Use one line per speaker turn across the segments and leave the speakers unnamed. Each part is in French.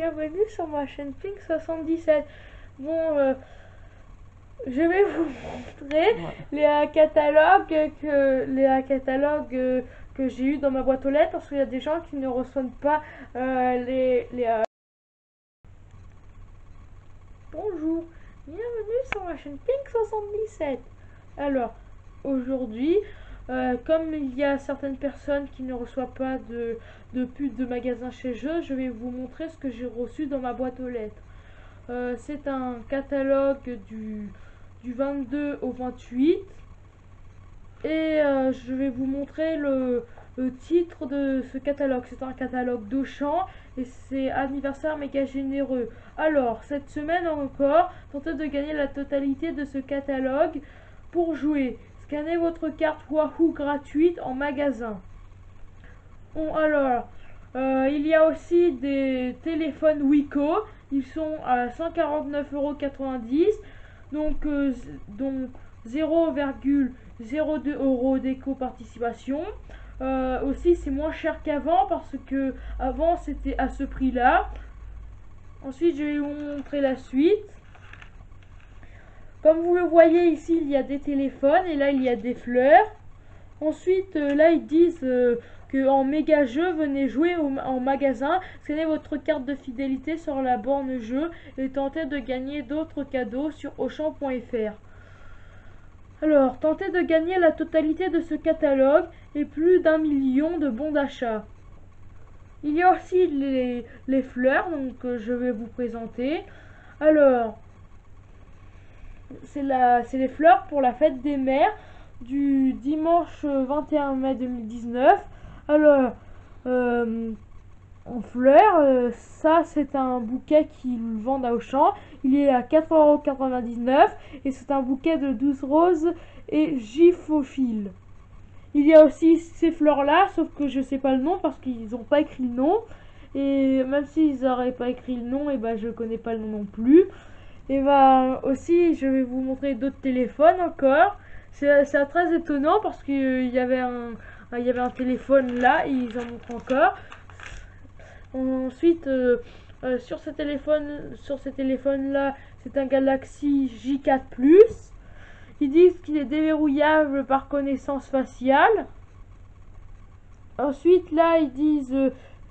bienvenue sur ma chaîne Pink77. Bon, je vais vous montrer les catalogues que j'ai eu dans ma boîte aux lettres, parce qu'il y a des gens qui ne reçoivent pas Bonjour, bienvenue sur ma chaîne Pink77. Alors, aujourd'hui, comme il y a certaines personnes qui ne reçoivent pas de pub de magasin chez eux, je vais vous montrer ce que j'ai reçu dans ma boîte aux lettres. C'est un catalogue du 22 au 28 et je vais vous montrer le titre de ce catalogue. C'est un catalogue d'Auchan et c'est anniversaire méga généreux. Alors, cette semaine encore, tentez de gagner la totalité de ce catalogue. Pour jouer, scannez votre carte Wahoo gratuite en magasin. Bon, alors, il y a aussi des téléphones Wiko. Ils sont à 149,90 €, donc 0,02 € d'éco-participation. Aussi, c'est moins cher qu'avant parce que avant c'était à ce prix-là. Ensuite, je vais vous montrer la suite. Comme vous le voyez ici, il y a des téléphones et là il y a des fleurs. Ensuite, là ils disent que en méga jeu, venez jouer en magasin, scannez votre carte de fidélité sur la borne jeu et tentez de gagner d'autres cadeaux sur Auchan.fr. Alors, tentez de gagner la totalité de ce catalogue et plus d'1 million de bons d'achat. Il y a aussi les fleurs, donc je vais vous présenter. Alors, c'est les fleurs pour la fête des mères du dimanche 21 mai 2019. Alors, en fleurs, ça c'est un bouquet qu'ils vendent à Auchan. Il est à 4,99 € et c'est un bouquet de 12 roses et gyphophile. Il y a aussi ces fleurs là, sauf que je sais pas le nom parce qu'ils n'ont pas écrit le nom. Et même s'ils n'auraient pas écrit le nom, et ben je connais pas le nom non plus. Et ben aussi, je vais vous montrer d'autres téléphones encore. C'est très étonnant parce qu'il y avait un téléphone là et ils en montrent encore. Ensuite, sur ces téléphones là, c'est un Galaxy J4 Plus. Ils disent qu'il est déverrouillable par connaissance faciale. Ensuite, là, ils disent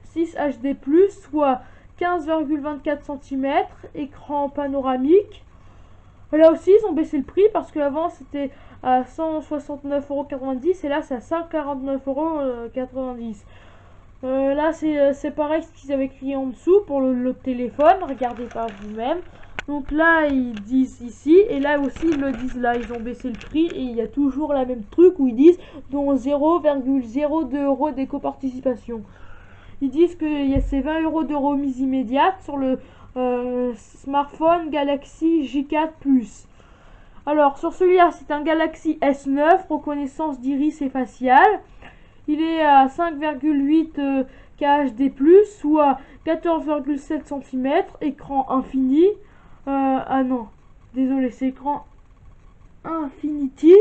6 HD+, soit 15,24 cm, écran panoramique. Là aussi, ils ont baissé le prix parce qu'avant, c'était à 169,90 € et là, c'est à 149,90 €. Là, c'est pareil ce qu'ils avaient écrit en dessous pour le téléphone. Regardez par vous-même. Donc là, ils disent ici, et là aussi, ils le disent là, ils ont baissé le prix, et il y a toujours la même truc où ils disent dont 0,02 € d'éco-participation. Ils disent qu'il y a ces 20 € de remise immédiate sur le smartphone Galaxy J4 Plus. Alors, sur celui-là, c'est un Galaxy S9, reconnaissance d'iris et facial. Il est à 5,8 KHD+, soit 14,7 cm, écran infini. Ah non, désolé, c'est écran Infinity.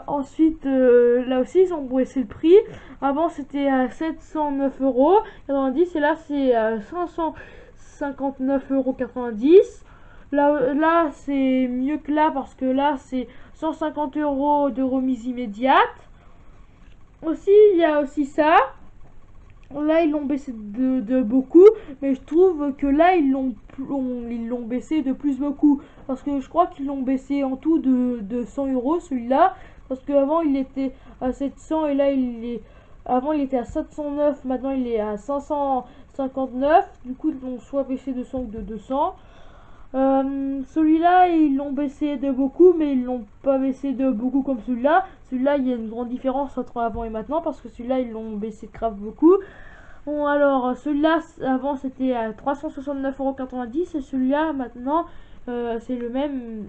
Ensuite, là aussi, ils ont baissé le prix. Avant, c'était à 709,90 € et là, c'est à 559,90 €. Là c'est mieux que là parce que là, c'est 150 € de remise immédiate. Aussi, il y a aussi ça. Là, ils l'ont baissé de beaucoup, mais je trouve que là, ils l'ont baissé de plus beaucoup. Parce que je crois qu'ils l'ont baissé en tout de 100 € celui-là. Parce qu'avant, il était à 700 et là, avant, il était à 709, maintenant, il est à 559. Du coup, ils l'ont soit baissé de 100 ou de 200. Celui-là, ils l'ont baissé de beaucoup, mais ils l'ont pas baissé de beaucoup comme celui-là. Celui-là, il y a une grande différence entre avant et maintenant, parce que celui-là, ils l'ont baissé grave beaucoup. Bon, alors, celui-là, avant, c'était à 369,90 € et celui-là, maintenant, c'est le même,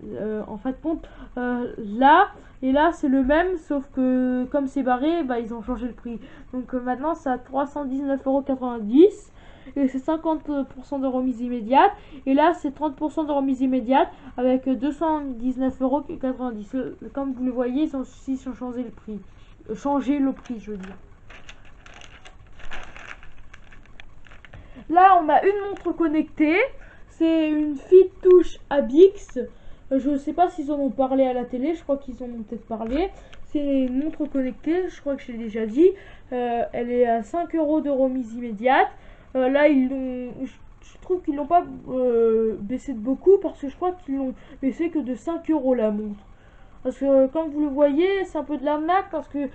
en fait, compte, là, et là, c'est le même, sauf que, comme c'est barré, bah, ils ont changé le prix. Donc, maintenant, c'est à 319,90 € et c'est 50% de remise immédiate. Et là, c'est 30% de remise immédiate avec 219,90 €. Comme vous le voyez, ils ont aussi changé le prix. Je veux dire. là on a une montre connectée, c'est une Fitouch Abix. Je sais pas s'ils en ont parlé à la télé, je crois qu'ils en ont peut-être parlé. C'est une montre connectée, je crois que je l'ai déjà dit. Elle est à 5 € de remise immédiate. Là, je trouve qu'ils l'ont pas baissé de beaucoup parce que je crois qu'ils l'ont baissé que de 5 € la montre. Parce que comme vous le voyez, c'est un peu de l'arnaque parce que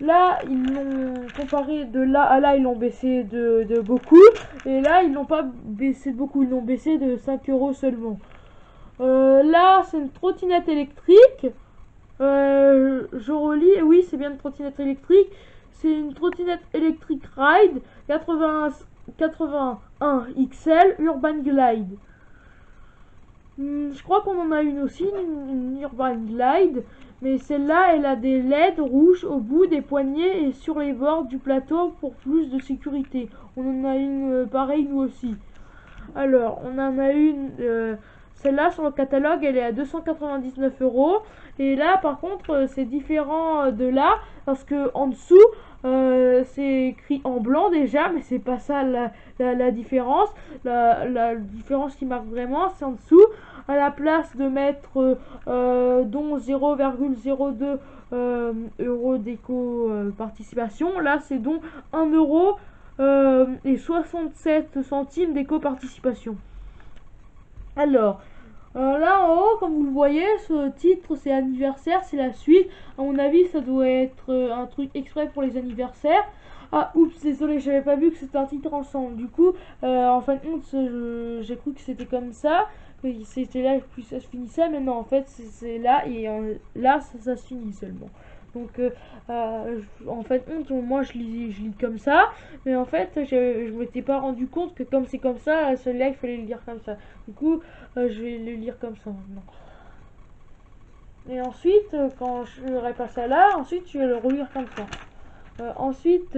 là, ils l'ont comparé de là à là, ils l'ont baissé de beaucoup. Et là, ils l'ont pas baissé de beaucoup, ils l'ont baissé de 5 € seulement. Là, c'est une trottinette électrique. Je relis, oui, c'est bien une trottinette électrique. C'est une trottinette électrique Ride 81 XL Urban Glide. Je crois qu'on en a une aussi, une Urban Glide. Mais celle-là, elle a des LED rouges au bout des poignets et sur les bords du plateau pour plus de sécurité. On en a une pareille nous aussi. Alors, on en a une... celle-là, sur le catalogue, elle est à 299 €. Et là, par contre, c'est différent de là. Parce que en dessous, c'est écrit en blanc déjà. Mais c'est pas ça la différence. La différence qui marque vraiment, c'est en dessous. À la place de mettre dont 0,02 € d'éco-participation. Là, c'est donc 1 € et 67 centimes d'éco-participation. Alors, là en haut, comme vous le voyez, ce titre c'est anniversaire, c'est la suite. À mon avis, ça doit être un truc exprès pour les anniversaires. Ah, oups, désolé, j'avais pas vu que c'était un titre ensemble. Du coup, en fin de compte, j'ai cru que c'était comme ça. Que c'était là, puis ça se finissait. Mais non, en fait, c'est là et là, ça se finit seulement. Donc, en fait, moi je lis comme ça, mais en fait, je m'étais pas rendu compte que comme c'est comme ça, celui-là il fallait le lire comme ça. Du coup, je vais le lire comme ça maintenant. Et ensuite, quand je vais passer à là, ensuite je vais le relire comme ça. Ensuite,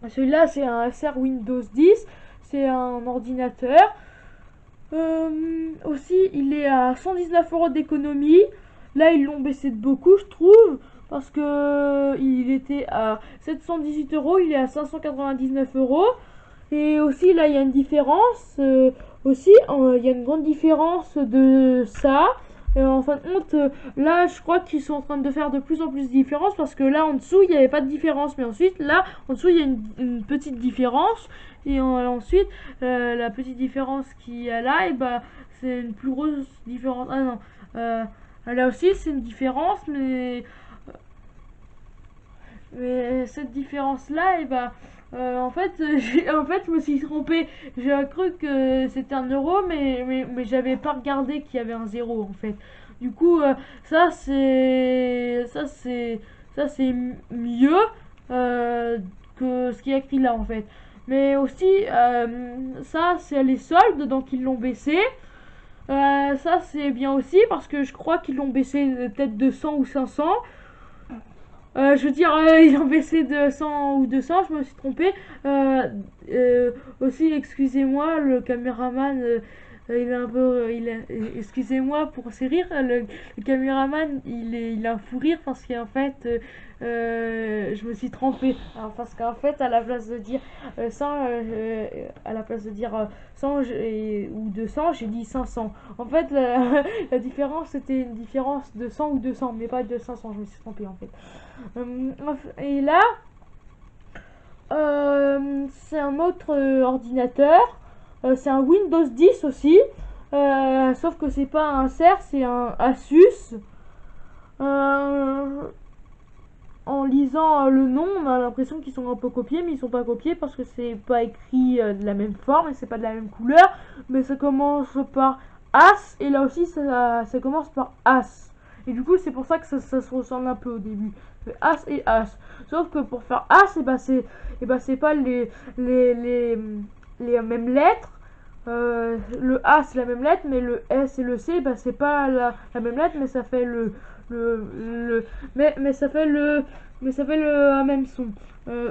celui-là c'est un SR Windows 10, c'est un ordinateur. Aussi, il est à 119 € d'économie. Là, ils l'ont baissé de beaucoup, je trouve. Parce que il était à 718 €, il est à 599 €. Et aussi, là, il y a une différence. Aussi, il y a une grande différence de ça. En fin de compte, là, je crois qu'ils sont en train de faire de plus en plus de différence. Parce que là, en dessous, il n'y avait pas de différence. Mais ensuite, là, en dessous, il y a une petite différence. Et ensuite, la petite différence qu'il y a là, et bah, c'est une plus grosse différence. Ah non, là aussi, c'est une différence, mais cette différence-là, et bah, en fait, je me suis trompée. J'ai cru que c'était 1 €, mais j'avais pas regardé qu'il y avait un 0 en fait. Du coup, ça c'est mieux que ce qui est écrit là en fait. Mais aussi, ça c'est les soldes, donc ils l'ont baissé. Ça c'est bien aussi parce que je crois qu'ils l'ont baissé peut-être de 100 ou 500. Je veux dire, ils ont baissé de 100 ou 200, je me suis trompée. Aussi, excusez-moi, le caméraman, il est un peu... excusez-moi pour ces rires, le caméraman, il a un fou rire parce qu'en fait, je me suis trompée. Alors, parce qu'en fait, à la place de dire 100, à la place de dire 100 ou 200, j'ai dit 500. En fait, la différence, c'était une différence de 100 ou 200, mais pas de 500, je me suis trompée en fait. Et là, c'est un autre ordinateur. C'est un Windows 10 aussi. Sauf que c'est pas un Acer, c'est un Asus. En lisant le nom, on a l'impression qu'ils sont un peu copiés, mais ils sont pas copiés parce que c'est pas écrit de la même forme et c'est pas de la même couleur. Mais ça commence par As et là aussi ça commence par As. Et du coup, c'est pour ça que ça se ressemble un peu au début. As et As. Sauf que pour faire As, c'est pas les mêmes lettres. Le A c'est la même lettre, mais le S et le C, c'est pas la même lettre, mais ça fait mais ça fait le même son.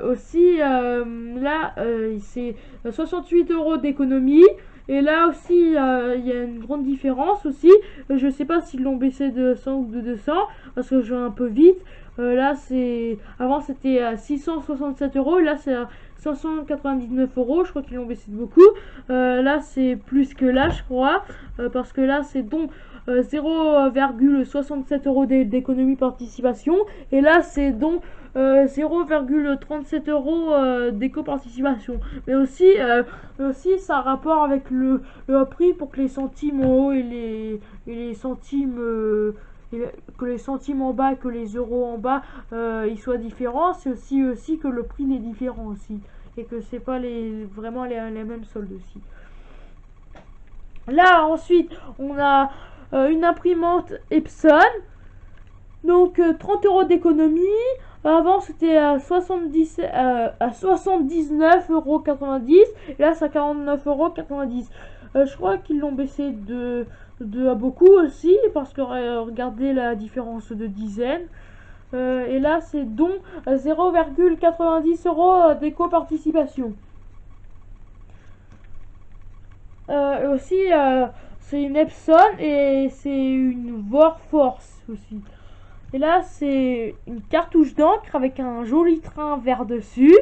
Aussi, là, c'est 68 € d'économie. Et là aussi, il y a une grande différence aussi. Je sais pas s'ils l'ont baissé de 100 ou de 200, parce que je vais un peu vite. Là, avant c'était à 667 €, là c'est à 599 €. Je crois qu'ils l'ont baissé de beaucoup. Là, c'est plus que là, je crois. Parce que là, c'est donc 0,67 € d'économie participation. Et là, c'est donc 0,37 € d'éco-participation. Mais aussi, ça a rapport avec le prix pour que les centimes en haut et les centimes que les centimes en bas et que les euros en bas ils soient différents. C'est aussi que le prix est différent aussi et que c'est pas vraiment les mêmes soldes aussi. Là ensuite on a une imprimante Epson, donc 30 € d'économie. Avant c'était à 79,90 €, et là c'est à 49,90 €. Je crois qu'ils l'ont baissé à beaucoup aussi, parce que regardez la différence de dizaines. Et là c'est donc 0,90 € d'éco-participation. Aussi c'est une Epson et c'est une Workforce aussi. Et là c'est une cartouche d'encre avec un joli train vert dessus.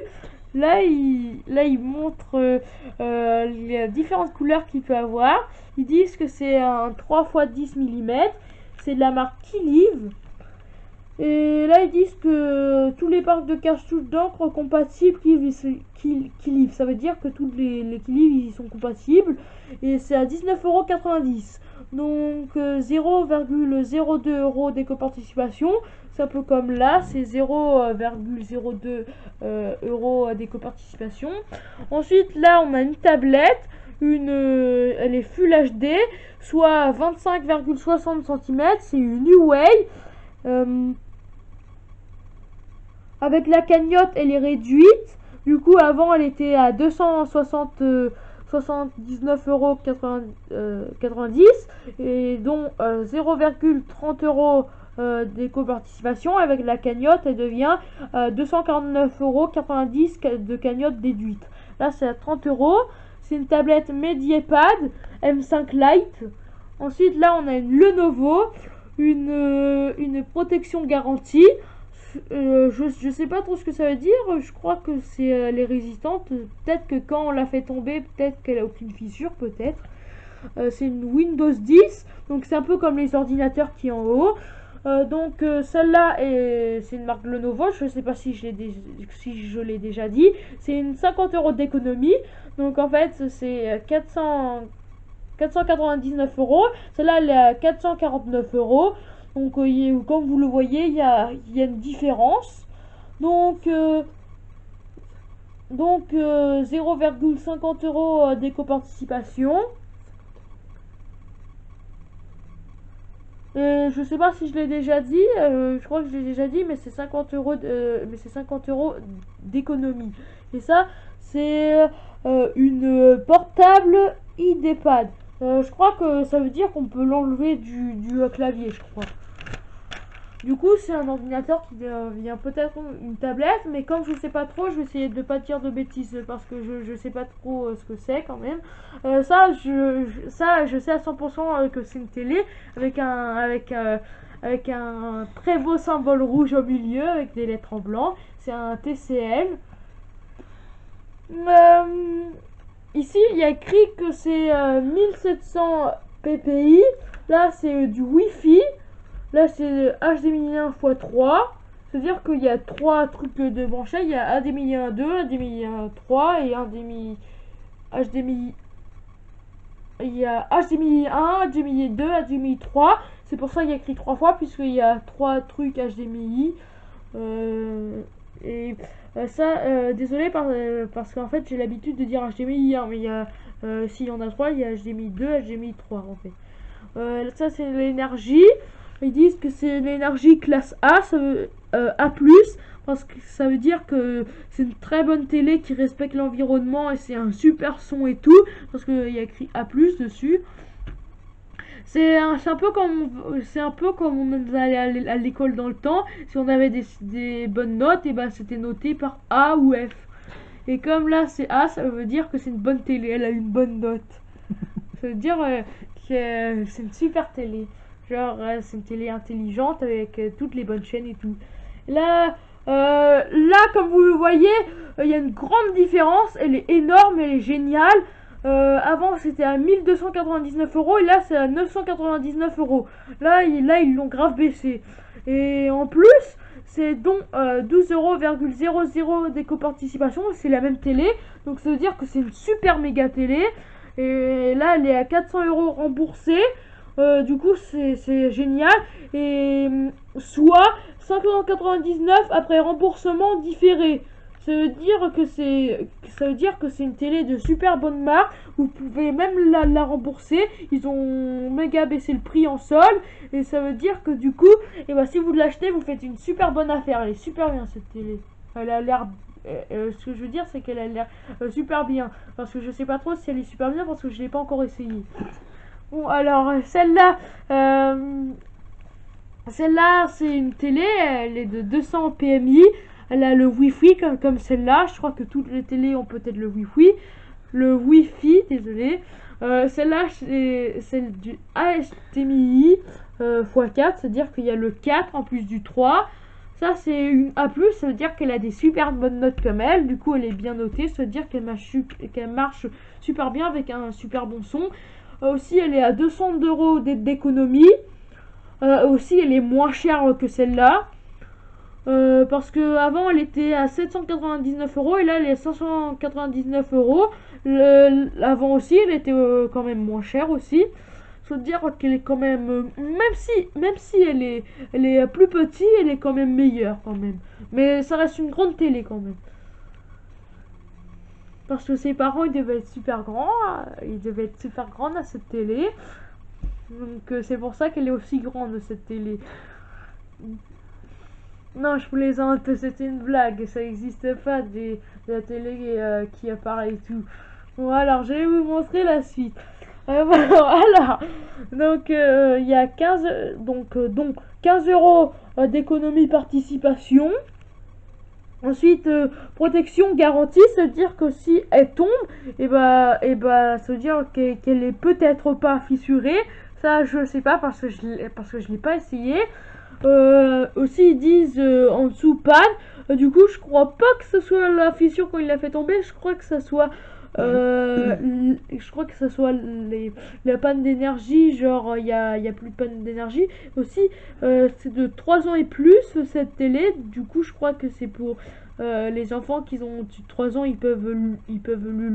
Là il montre les différentes couleurs qu'il peut avoir. Ils disent que c'est un 3x10 mm. C'est de la marque Kiliv. Et là ils disent que tous les parcs de cartouches d'encre compatibles Kiliv. Ça veut dire que tous les Kiliv ils sont compatibles. Et c'est à 19,90 €. Donc 0,02 € d'éco-participation. C'est un peu comme là, c'est 0,02 € d'éco-participation. Ensuite là on a une tablette. Elle est Full HD, soit 25,60 cm. C'est une Huawei. Avec la cagnotte elle est réduite. Du coup avant elle était à 279,90 € et dont 0,30 € d'éco-participation. Avec la cagnotte elle devient 249,90 € de cagnotte déduite. Là c'est à 30 €. C'est une tablette Mediapad M5 Lite. Ensuite là on a une Lenovo, une protection garantie. Je sais pas trop ce que ça veut dire. Je crois que c'est elle est résistante. Peut-être que quand on la fait tomber, peut-être qu'elle a aucune fissure, peut-être. C'est une Windows 10, donc c'est un peu comme les ordinateurs qui est en haut. Donc celle-là c'est une marque Lenovo. Je sais pas si je l'ai déjà dit. C'est une 50 € d'économie. Donc en fait c'est 499 €. Celle-là elle est à 449 €. Donc comme vous le voyez, il y a une différence. Donc 0,50 € d'éco-participation. Je sais pas si je l'ai déjà dit, je crois que je l'ai déjà dit, mais c'est 50 € d'économie. Et ça, c'est une portable iPad. Je crois que ça veut dire qu'on peut l'enlever du clavier, je crois. Du coup, c'est un ordinateur qui devient peut-être une tablette, mais comme je sais pas trop, je vais essayer de pas dire de bêtises parce que je sais pas trop ce que c'est quand même. Ça, je sais à 100% que c'est une télé avec un très beau symbole rouge au milieu avec des lettres en blanc. C'est un TCL. Ici, il y a écrit que c'est 1700 ppi. Là, c'est du Wi-Fi. Là, c'est HDMI 1 x 3. C'est-à-dire qu'il y a 3 trucs de brancher. Il y a HDMI 1 2, HDMI 1 3 et HDMI. Il y a HDMI 1, HDMI 2, HDMI 3. C'est pour ça qu'il y a écrit 3 fois, puisqu'il y a 3 trucs HDMI. Désolé parce qu'en fait j'ai l'habitude de dire HDMI 1, mais il y a s'il y en a 3, il y a HDMI 2, HDMI 3 en fait. Ça c'est l'énergie. Ils disent que c'est l'énergie classe A, A+, parce que ça veut dire que c'est une très bonne télé qui respecte l'environnement et c'est un super son et tout, parce qu'il y a écrit A+ dessus. C'est un peu comme on allait à l'école dans le temps. Si on avait des bonnes notes, et ben c'était noté par A ou F. Et comme là c'est A, ça veut dire que c'est une bonne télé, elle a une bonne note. Ça veut dire que c'est une super télé. Genre c'est une télé intelligente avec toutes les bonnes chaînes et tout. Là Là, comme vous le voyez, il y a une grande différence. Elle est énorme, elle est géniale. Avant, c'était à 1299 € et là, c'est à 999 €. Là, ils l'ont grave baissé. Et en plus, c'est donc 12,00 € d'éco-participation. C'est la même télé. Donc, ça veut dire que c'est une super méga télé. Et là, elle est à 400 € remboursée. Du coup, c'est génial. Et soit 599 après remboursement différé. Ça veut dire que c'est une télé de super bonne marque. Vous pouvez même la rembourser. Ils ont méga baissé le prix en solde. Et ça veut dire que du coup, et ben, si vous l'achetez, vous faites une super bonne affaire. Elle est super bien cette télé. Elle a l'air... ce que je veux dire, c'est qu'elle a l'air super bien. Parce que je sais pas trop si elle est super bien parce que je l'ai pas encore essayé. Bon, alors celle-là, c'est une télé, elle est de 200 PMI, elle a le Wi-Fi comme celle-là. Je crois que toutes les télés ont peut-être le Wi-Fi, désolé. Celle-là, c'est celle du HDMI x4, c'est-à-dire qu'il y a le 4 en plus du 3. Ça, c'est une A+, ça veut dire qu'elle a des super bonnes notes comme elle. Du coup, elle est bien notée, ça veut dire qu'elle marche super bien avec un super bon son. Aussi, elle est à 200 € d'économie. Aussi, elle est moins chère que celle-là. Parce que avant elle était à 799 € et là elle est à 599 €. Avant aussi, elle était quand même moins chère aussi. Je veux dire qu'elle est quand même, même si elle est plus petite, elle est quand même meilleure quand même. Mais ça reste une grande télé quand même. Parce que ses parents, ils devaient être super grands. Ils devaient être super grands à cette télé. Donc c'est pour ça qu'elle est aussi grande cette télé. Non, je plaisante, c'était une blague. Ça n'existe pas de la télé qui apparaît et tout. Bon, alors je vais vous montrer la suite. Alors, donc il y a 15 € d'économie participation. Ensuite, protection garantie, c'est-à-dire que si elle tombe, et bah, ça veut dire qu'elle est peut-être pas fissurée. Ça, je sais pas parce que je l'ai pas essayé. Aussi, ils disent en dessous panne. Du coup, je crois pas que ce soit la fissure quand il l'a fait tomber. Je crois que ça soit la panne d'énergie, genre il y a plus de panne d'énergie. Aussi, c'est de 3 ans et plus cette télé. Du coup, je crois que c'est pour les enfants qui ont 3 ans, ils peuvent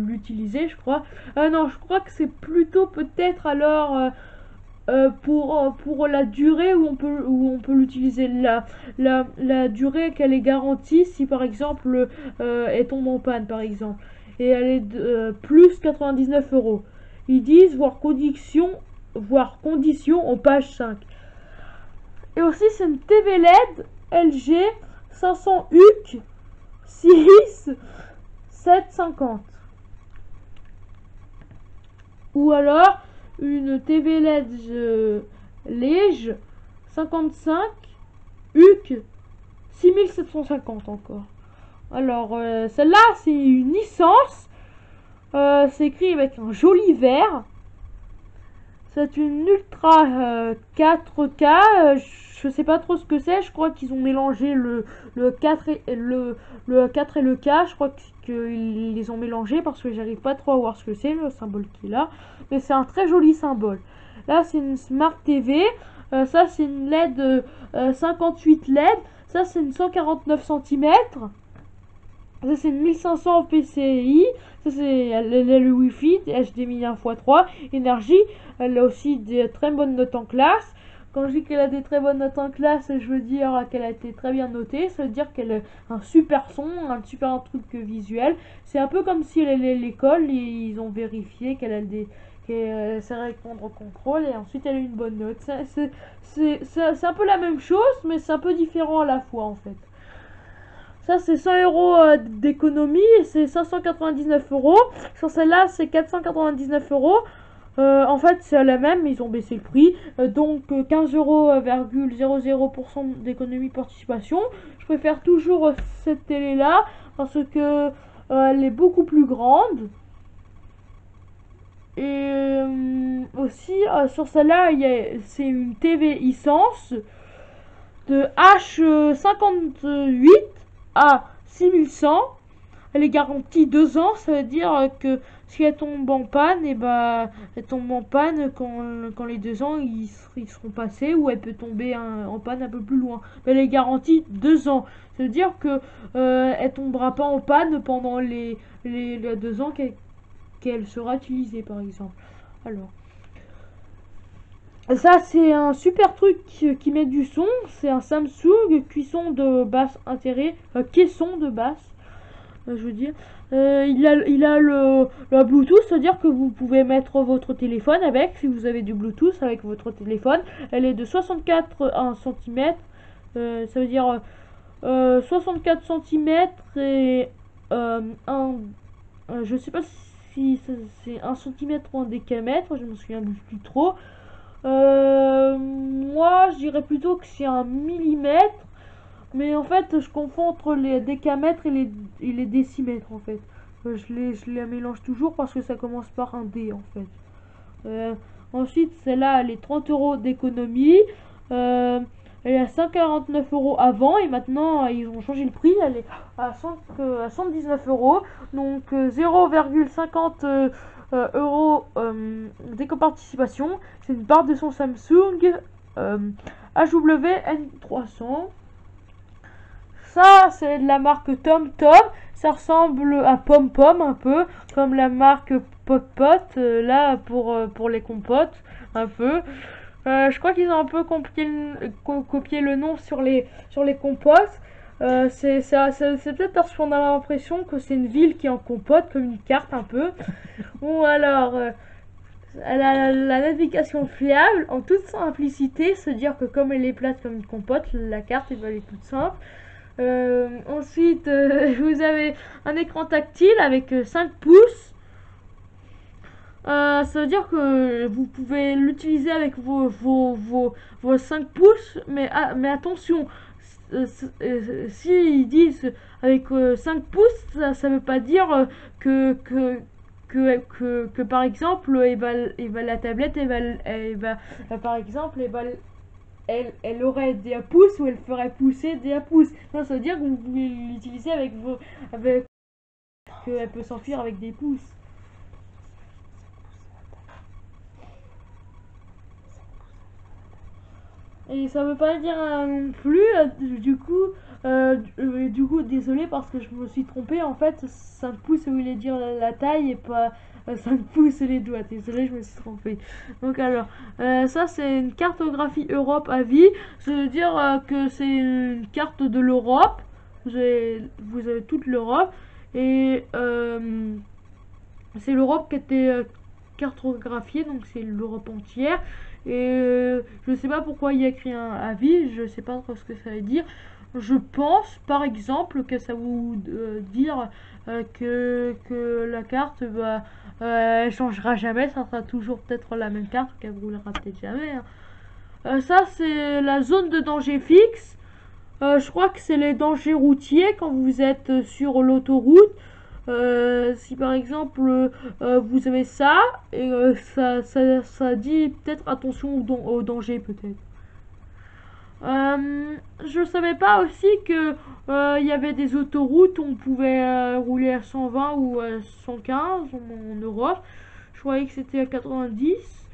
l'utiliser, je crois. Non, je crois que c'est plutôt peut-être alors pour la durée où on peut l'utiliser, la durée qu'elle est garantie si par exemple elle tombe en panne par exemple, et elle est de plus 99 €. Ils disent voir conditions en page 5. Et aussi c'est une TV LED LG 500 HUC 6 750, ou alors une TV LED Lege 55 HUC 6750 encore. Alors celle-là c'est une licence, c'est écrit avec un joli vert. C'est une Ultra 4K, je sais pas trop ce que c'est, je crois qu'ils ont mélangé le 4 et le 4 et le K, je crois qu'ils les ont mélangés parce que j'arrive pas trop à voir ce que c'est le symbole qui est là, mais c'est un très joli symbole. Là c'est une Smart TV, ça c'est une LED 58 LED, ça c'est une 149 cm, ça c'est une 1500 PCI, ça c'est le Wi-Fi, HDMI 1x3, énergie, elle a aussi des très bonnes notes en classe. Quand je dis qu'elle a des très bonnes notes en classe, je veux dire qu'elle a été très bien notée, ça veut dire qu'elle a un super son, un super truc visuel. C'est un peu comme si elle allait à l'école et ils ont vérifié qu'elle sait répondre au contrôle et ensuite elle a une bonne note. C'est un peu la même chose, mais c'est un peu différent à la fois en fait. Ça c'est 100 € d'économie et c'est 599 €. Sur celle-là c'est 499 €. En fait c'est la même, ils ont baissé le prix. Donc 15,00% d'économie participation. Je préfère toujours cette télé là parce que elle est beaucoup plus grande. Et aussi sur celle-là c'est une TV Hisense de H58 à 6100. Elle est garantie 2 ans, ça veut dire que si elle tombe en panne, et bah, elle tombe en panne quand les 2 ans ils seront passés, ou elle peut tomber en panne un peu plus loin. Mais elle est garantie 2 ans. Ça veut dire que elle tombera pas en panne pendant les 2 ans qu'elle sera utilisée, par exemple. Alors, ça c'est un super truc qui met du son. C'est un Samsung cuisson de basse intérêt, caisson de basse. Je veux dire, il a le Bluetooth, c'est-à-dire que vous pouvez mettre votre téléphone avec, si vous avez du Bluetooth avec votre téléphone. Elle est de 64 cm, ça veut dire 64 cm et je sais pas si c'est 1 cm ou un décamètre, je me souviens plus trop. Moi, je dirais plutôt que c'est un millimètre. Mais en fait, je confonds entre les décamètres et les décimètres, en fait. Je les mélange toujours parce que ça commence par un D, en fait. Ensuite, celle-là, elle est 30 € d'économie. Elle est à 149 € avant, et maintenant, ils ont changé le prix. Elle est à 119 €. Donc, 0,50 € d'éco-participation. C'est une barre de son Samsung AWN300. Ça, c'est de la marque Tom Tom. Ça ressemble à Pom Pom un peu, comme la marque Pot Pot, là, pour les compotes, un peu. Je crois qu'ils ont un peu copié le nom sur les compotes. C'est peut-être parce qu'on a l'impression que c'est une ville qui est en compote, comme une carte un peu. Ou alors, la navigation fiable, en toute simplicité, se dire que comme elle est plate comme une compote, la carte elle est toute simple. Ensuite, vous avez un écran tactile avec 5 pouces. Ça veut dire que vous pouvez l'utiliser avec vos 5 pouces, mais attention, s'ils disent avec 5 pouces, ça veut pas dire que par exemple, la tablette, par exemple, elle aurait des pouces, ou elle ferait pousser des pouces. Non, ça veut dire que vous pouvez l'utiliser qu'elle peut s'enfuir avec des pouces. Et ça veut pas dire non plus, du coup, désolé parce que je me suis trompée. En fait, 5 pouces, ça voulait dire la taille et pas 5 pouces les doigts. Désolé, je me suis trompée. Donc, alors, ça, c'est une cartographie Europe à vie. Ça veut dire que c'est une carte de l'Europe. Vous avez toute l'Europe. Et c'est l'Europe qui a été cartographiée, donc c'est l'Europe entière. Et je sais pas pourquoi il y a écrit un avis, je sais pas trop ce que ça veut dire. Je pense par exemple que ça vous dire que la carte elle changera jamais, ça sera toujours peut-être la même carte, qu'elle roulera peut-être jamais, hein. Ça c'est la zone de danger fixe. Je crois que c'est les dangers routiers quand vous êtes sur l'autoroute. Si par exemple vous avez ça, et ça dit peut-être attention au danger peut-être. Je savais pas aussi que il y avait des autoroutes où on pouvait rouler à 120 ou à 115 en Europe. Je croyais que c'était à 90.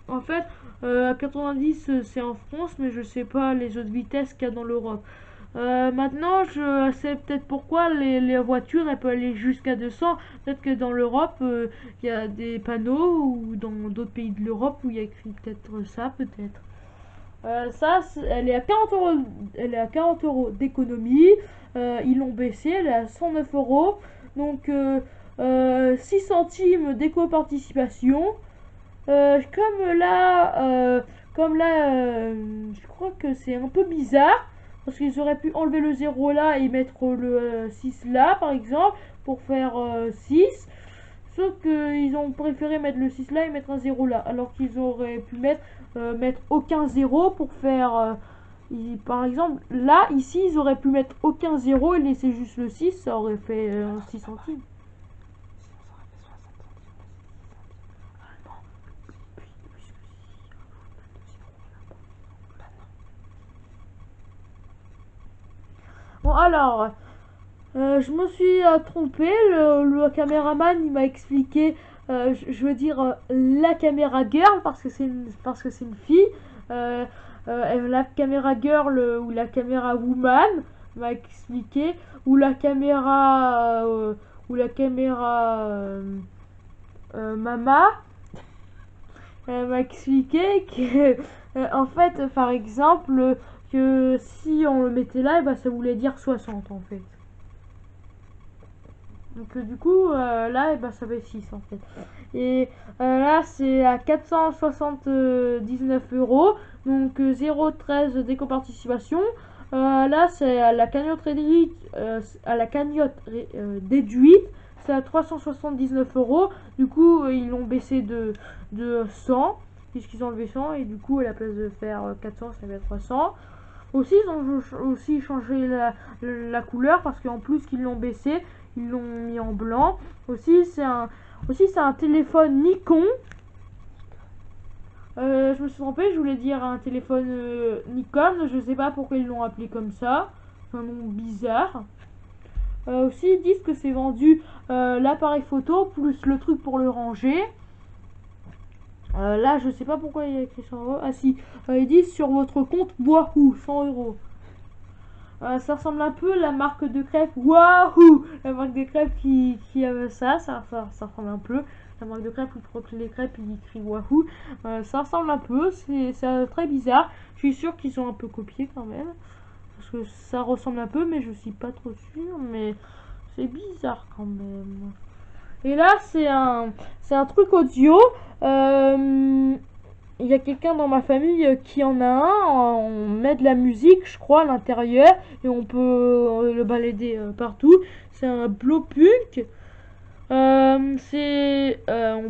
En fait, à 90 c'est en France, mais je sais pas les autres vitesses qu'il y a dans l'Europe. Maintenant, je sais peut-être pourquoi les voitures elles peuvent aller jusqu'à 200. Peut-être que dans l'Europe, il y a des panneaux, ou dans d'autres pays de l'Europe où il y a écrit peut-être ça, peut-être. Ça, elle est à 40 euros, elle est à 40 € d'économie. Ils l'ont baissé, elle est à 109 €. Donc, 6 centimes d'éco-participation. Comme là, je crois que c'est un peu bizarre. Parce qu'ils auraient pu enlever le 0 là et mettre le 6 là, par exemple, pour faire 6. Sauf qu'ils ont préféré mettre le 6 là et mettre un 0 là. Alors qu'ils auraient pu mettre aucun 0 pour faire... par exemple, là, ici, ils auraient pu mettre aucun 0 et laisser juste le 6. Ça aurait fait 6 centimes. Bon alors, je me suis trompé. Le caméraman il m'a expliqué, je veux dire la caméra girl parce que c'est une fille. La caméra girl ou la caméra woman m'a expliqué, ou la caméra mama. Elle m'a expliqué que en fait, par exemple, que si on le mettait là, et bah, ça voulait dire 60 en fait. Donc du coup, là, et bah, ça fait 6 en fait. Et là, c'est à 479 euros. Donc 0,13 d'éco-participation. Là, c'est à la cagnotte réduite, déduite. C'est à 379 euros. Du coup, ils l'ont baissé de 100. Puisqu'ils ont enlevé 100. Et du coup, à la place de faire 400, ça fait 300. Aussi, ils ont aussi changé la couleur. Parce qu'en plus qu'ils l'ont baissé, ils l'ont mis en blanc. Aussi, c'est un téléphone Nikon. Je me suis trompée, je voulais dire un téléphone Nikon. Je sais pas pourquoi ils l'ont appelé comme ça. C'est un nom bizarre. Aussi, ils disent que c'est vendu l'appareil photo plus le truc pour le ranger. Là, je sais pas pourquoi il y a écrit 100 euros. Ah si, ils disent sur votre compte Wahoo, 100 euros. Ça ressemble un peu à la marque de crêpes Wahoo, la marque de crêpes qui avait ça ressemble un peu. La marque de crêpes, où tu croques les crêpes, il écrit Wahoo. Ça ressemble un peu, c'est très bizarre. Je suis sûre qu'ils ont un peu copié quand même. Parce que ça ressemble un peu, mais je suis pas trop sûre. Mais c'est bizarre quand même. Et là, c'est un truc audio. Il y a quelqu'un dans ma famille qui en a un. On met de la musique, je crois, à l'intérieur. Et on peut le balader partout. C'est un Blowpunk. On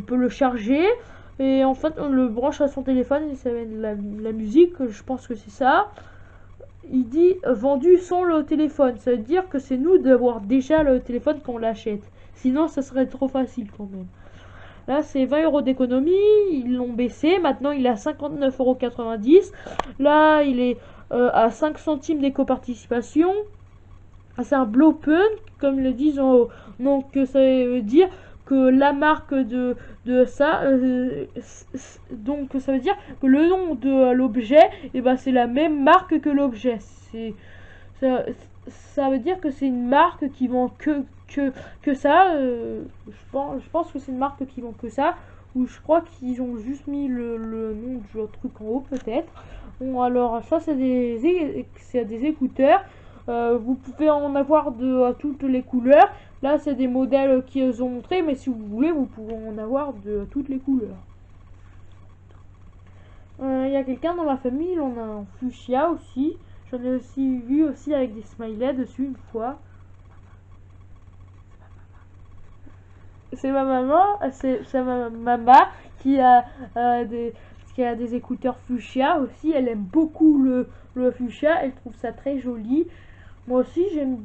peut le charger. Et en fait, on le branche à son téléphone et ça met de la musique. Je pense que c'est ça. Il dit vendu sans le téléphone. Ça veut dire que c'est nous d'avoir déjà le téléphone quand on l'achète. Sinon, ça serait trop facile quand même. Là, c'est 20 euros d'économie. Ils l'ont baissé. Maintenant, il est à 59,90 €. Là, il est à 5 centimes d'éco-participation. C'est un Blowpunk, comme le disent en haut. Donc, ça veut dire que la marque de ça, donc ça veut dire que le nom de l'objet, et ben, c'est la même marque que l'objet. Ça veut dire que c'est une marque qui vend que ça. Je pense que c'est une marque qui vend que ça. Ou je crois qu'ils ont juste mis le nom du truc en haut peut-être. Bon, alors ça c'est des écouteurs. Vous pouvez en avoir de toutes les couleurs. Là c'est des modèles qu'ils ont montré, mais si vous voulez vous pouvez en avoir de toutes les couleurs. Il y a quelqu'un dans ma famille, il en a un fuchsia aussi. J'en ai aussi vu aussi avec des smileys dessus une fois. C'est ma maman, c'est ma maman qui a des écouteurs fuchsia aussi. Elle aime beaucoup le fuchsia, elle trouve ça très joli. Moi aussi j'aime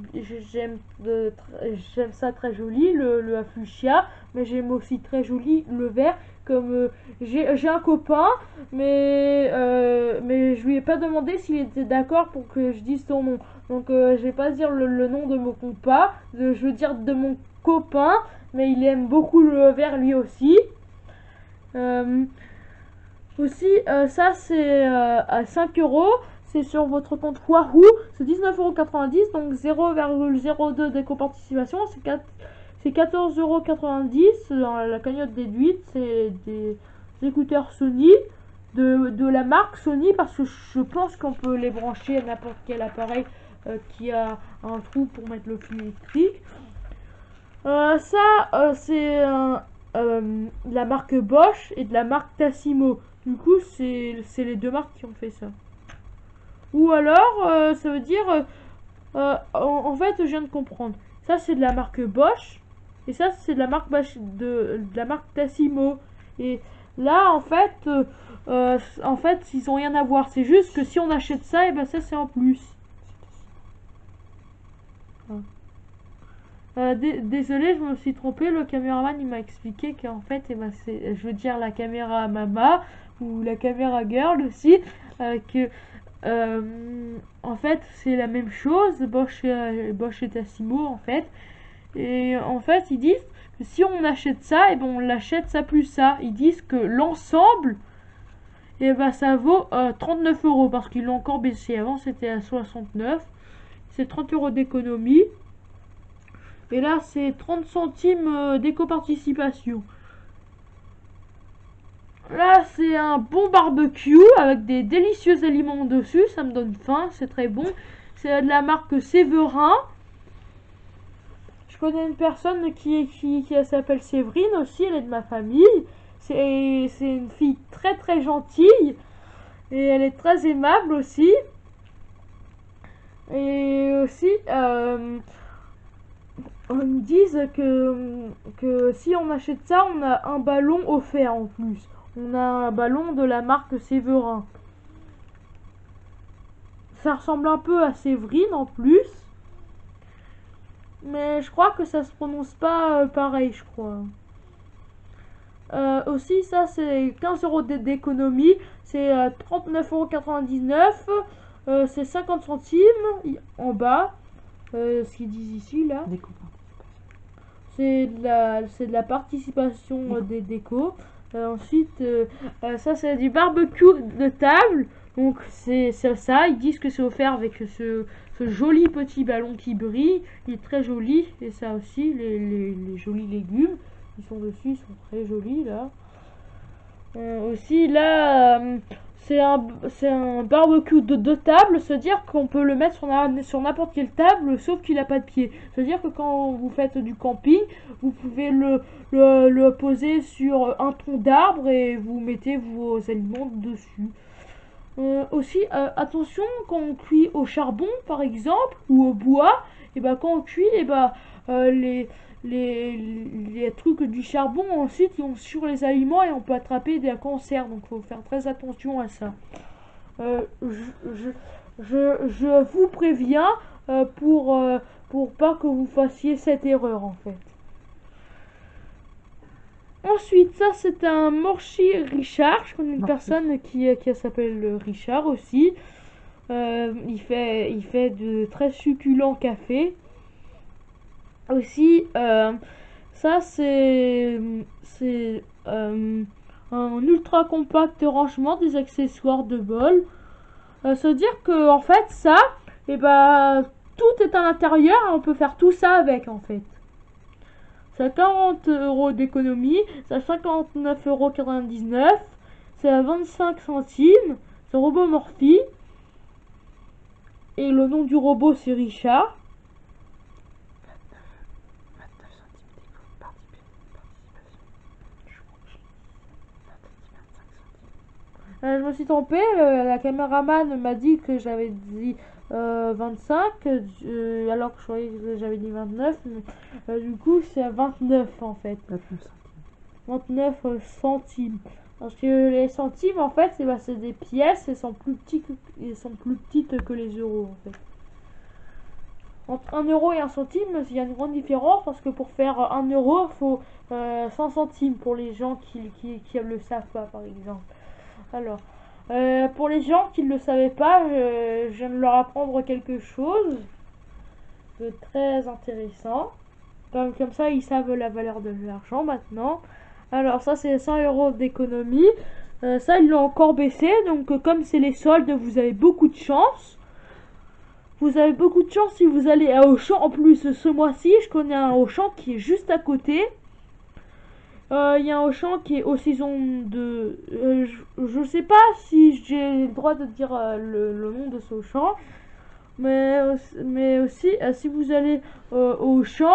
ça très joli le fuchsia, mais j'aime aussi très joli le vert. Comme j'ai un copain, mais je lui ai pas demandé s'il était d'accord pour que je dise son nom. Donc je vais pas dire le nom de mon copain, je veux dire de mon copain, mais il aime beaucoup le vert lui aussi. Aussi, ça c'est à 5 euros. C'est sur votre compte Wahoo. C'est 19,90 €, donc 0,02 d'éco-participation. C'est 14,90 € dans la cagnotte déduite. C'est des écouteurs Sony de la marque Sony, parce que je pense qu'on peut les brancher à n'importe quel appareil qui a un trou pour mettre le fil électrique. C'est de la marque Bosch et de la marque Tassimo. Du coup, c'est les deux marques qui ont fait ça. Ou alors, ça veut dire... en fait, je viens de comprendre. Ça, c'est de la marque Bosch. Et ça, c'est de la marque de la marque Tassimo. Et là, en fait, ils ont rien à voir. C'est juste que si on achète ça, et ben ça, c'est en plus. Désolé, je me suis trompée. Le caméraman, il m'a expliqué qu'en fait, et ben, je veux dire la caméra mama ou la caméra girl aussi, que en fait, c'est la même chose, Bosch et Tassimo, en fait. Et en fait, ils disent que si on achète ça, et ben on l'achète ça plus ça. Ils disent que l'ensemble, et ben ça vaut 39 € parce qu'ils l'ont encore baissé. Avant, c'était à 69. C'est 30 € d'économie. Et là, c'est 30 centimes d'éco-participation. Là, c'est un bon barbecue avec des délicieux aliments dessus. Ça me donne faim, c'est très bon. C'est de la marque Séverin. Je connais une personne qui s'appelle Séverine aussi, elle est de ma famille. C'est une fille très très gentille. Et elle est très aimable aussi. Et aussi, on me dit que si on achète ça, on a un ballon offert en plus. On a un ballon de la marque Séverin. Ça ressemble un peu à Séverine en plus. Mais je crois que ça se prononce pas pareil, je crois. Aussi, ça c'est 15 € d'économie. C'est 39,99 €. C'est 50 centimes en bas. Ce qu'ils disent ici, là. C'est de la participation des décos. Ensuite, ça c'est du barbecue de table. Donc c'est ça. Ils disent que c'est offert avec ce joli petit ballon qui brille. Il est très joli. Et ça aussi, les jolis légumes qui sont dessus sont très jolis là. Aussi là, c'est un barbecue de table. C'est-à-dire qu'on peut le mettre sur n'importe quelle table, sauf qu'il n'a pas de pied. C'est-à-dire que quand vous faites du camping, vous pouvez le poser sur un tronc d'arbre et vous mettez vos aliments dessus. Aussi, attention, quand on cuit au charbon, par exemple, ou au bois, et ben quand on cuit, et ben les trucs du charbon, ensuite, ils ont sur les aliments et on peut attraper des cancers. Donc, il faut faire très attention à ça. Je vous préviens pour pas que vous fassiez cette erreur, en fait. Ensuite, ça c'est un Morchi Richard. Je connais une personne qui s'appelle Richard aussi. Il fait de très succulents cafés. Aussi, ça c'est un ultra compact rangement des accessoires de bol. Ça veut dire que en fait ça, et tout est à l'intérieur et on peut faire tout ça avec en fait. C'est à 40 € d'économie, c'est à 59,99 €, c'est à 25 centimes, c'est robot Morphy. Et le nom du robot c'est Richard. 29 centimes d'éco-participation. Je me suis trompée, la caméraman m'a dit que j'avais dit 25, alors que je croyais que j'avais dit 29, mais du coup c'est à 29 en fait. 29 centimes. Parce que les centimes en fait c'est des pièces, elles sont plus petites que les euros en fait. Entre 1 € et 1 centime, il y a une grande différence parce que pour faire 1 €, il faut 100 centimes pour les gens qui le savent pas par exemple. Alors, pour les gens qui ne le savaient pas, je viens de leur apprendre quelque chose de très intéressant. Comme ça, ils savent la valeur de l'argent maintenant. Alors ça, c'est 100 € d'économie. Ça, ils l'ont encore baissé. Donc, comme c'est les soldes, vous avez beaucoup de chance. Vous avez beaucoup de chance si vous allez à Auchan. En plus, ce mois-ci, je connais un Auchan qui est juste à côté. Il y a un Auchan qui est aux saisons de... je sais pas si j'ai le droit de dire le nom de ce Auchan. Mais aussi, si vous allez au Auchan,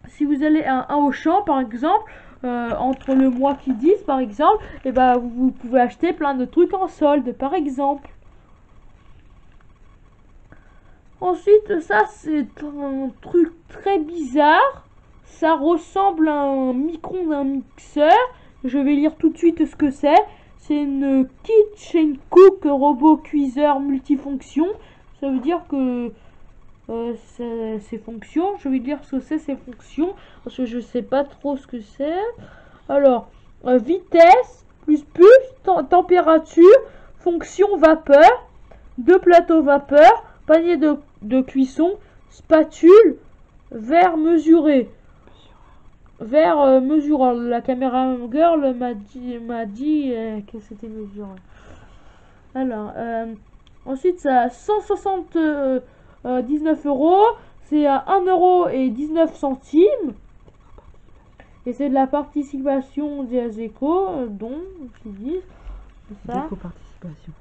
si vous allez à un Auchan par exemple, entre le mois qui 10 par exemple, et vous pouvez acheter plein de trucs en solde par exemple. Ensuite, ça c'est un truc très bizarre. Ça ressemble à un micro d'un mixeur. Je vais lire tout de suite ce que c'est. C'est une Kitchen Cook robot cuiseur multifonction. Ça veut dire que ses fonctions. Je vais lire ce que c'est ses fonctions parce que je sais pas trop ce que c'est. Alors, vitesse, plus température, fonction vapeur, 2 plateaux vapeur, panier de cuisson, spatule, verre mesuré. Verre mesurant. La caméra girl m'a dit que c'était mesuré. Alors, ensuite, ça a 179 euros. C'est à 1,19 €. Et c'est de la participation des échos, dont, qui disent. Ça.
Éco-participation.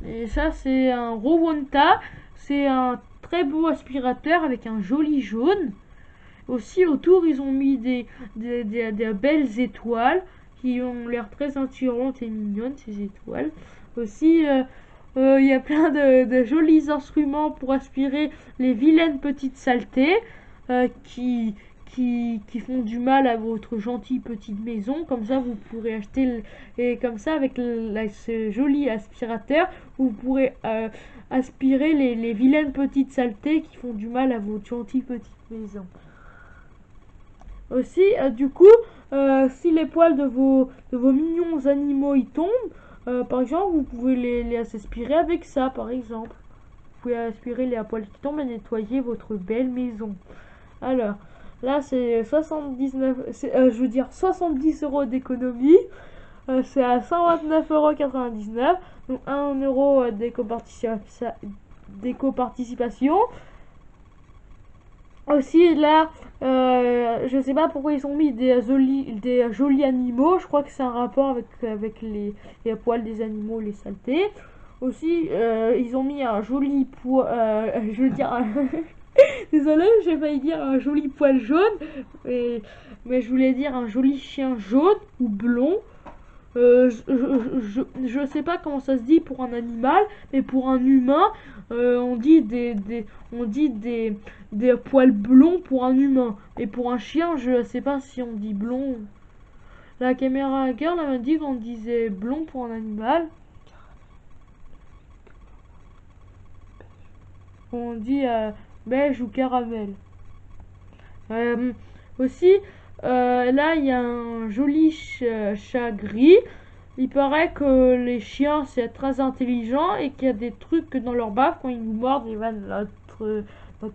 Et ça, c'est un Rowenta. C'est un très beau aspirateur avec un joli jaune. Aussi, autour, ils ont mis des belles étoiles qui ont l'air très attirantes et mignonnes, ces étoiles. Aussi, il y a plein de jolis instruments pour aspirer les vilaines petites saletés qui font du mal à votre gentille petite maison. Comme ça, vous pourrez acheter et comme ça, avec ce joli aspirateur, vous pourrez aspirer les vilaines petites saletés qui font du mal à votre gentille petite maison. Aussi, du coup, si les poils de vos mignons animaux y tombent, par exemple, vous pouvez les aspirer avec ça, par exemple. Vous pouvez aspirer les poils qui tombent et nettoyer votre belle maison. Alors, là, c'est 70 € d'économie. C'est à 129,99 €. Donc 1 € d'éco-participation. Aussi, là, je sais pas pourquoi ils ont mis des jolis animaux. Je crois que c'est un rapport avec les poils des animaux, les saletés. Aussi, ils ont mis un joli poil. Je veux dire. Désolé, j'ai failli dire un joli poil jaune. Mais je voulais dire un joli chien jaune ou blond. Je sais pas comment ça se dit pour un animal, mais pour un humain, on dit des poils blonds pour un humain. Et pour un chien, je sais pas si on dit blond. La caméra girl m'a dit qu'on disait blond pour un animal. On dit beige ou caramel. Aussi, là, il y a un joli chat gris. Il paraît que les chiens, c'est très intelligent et qu'il y a des trucs que dans leur baffe, quand ils nous mordent, notre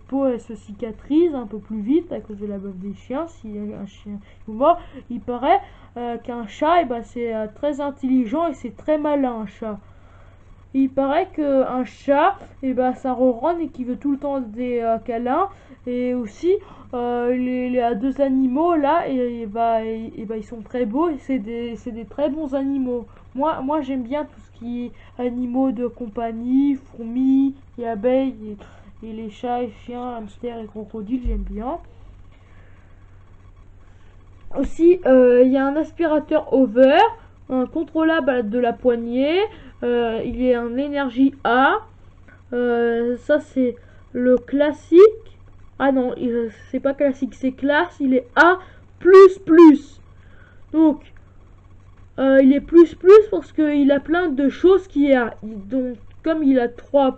peau, elle se cicatrise un peu plus vite à cause de la baffe des chiens. Si un chien nous mord, il paraît qu'un chat, c'est très intelligent et c'est très malin, un chat. Il paraît qu'un chat, ça ronronne et qu'il veut tout le temps des câlins. Et aussi, les deux animaux là, ils sont très beaux et c'est des très bons animaux. Moi j'aime bien tout ce qui est animaux de compagnie, fourmis et abeilles et les chats et chiens, hamsters et crocodiles, j'aime bien. Aussi, il y a un aspirateur over, un contrôlable de la poignée. Il est en énergie A. Ça c'est le classique. Ah non, c'est pas classique, c'est classe. Il est A++. Donc, il est plus parce qu'il a plein de choses qui a. Donc, comme il a 3++,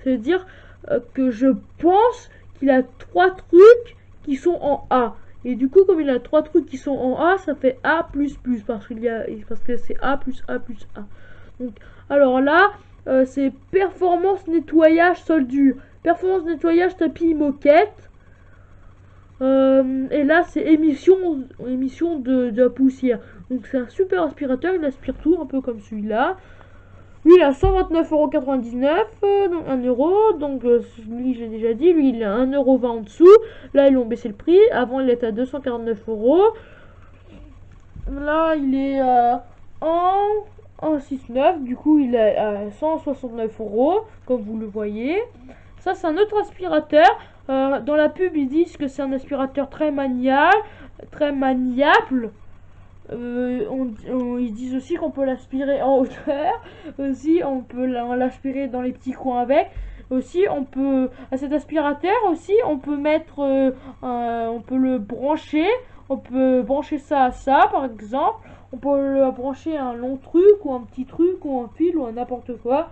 ça veut dire que je pense qu'il a 3 trucs qui sont en A. Et du coup, comme il a 3 trucs qui sont en A, ça fait A++, parce que c'est A plus A plus A. Donc, alors là, c'est performance nettoyage sol dur, performance nettoyage tapis moquette. Et là, c'est émission de poussière. Donc, c'est un super aspirateur, il aspire tout, un peu comme celui-là. Lui, il a 129,99 €, donc 1 €. Donc, lui, j'ai déjà dit, lui, il a 1,20 € en dessous. Là, ils ont baissé le prix. Avant, il était à 249 €. Là, il est en 1,69 €. Du coup, il est à 169 €, comme vous le voyez. Ça, c'est un autre aspirateur. Dans la pub, ils disent que c'est un aspirateur très maniable. Ils disent aussi qu'on peut l'aspirer en hauteur. Aussi, on peut l'aspirer dans les petits coins avec. Aussi, à cet aspirateur aussi, on peut mettre, on peut le brancher. On peut brancher ça à ça, par exemple. On peut le brancher à un long truc ou un petit truc ou un fil ou à n'importe quoi.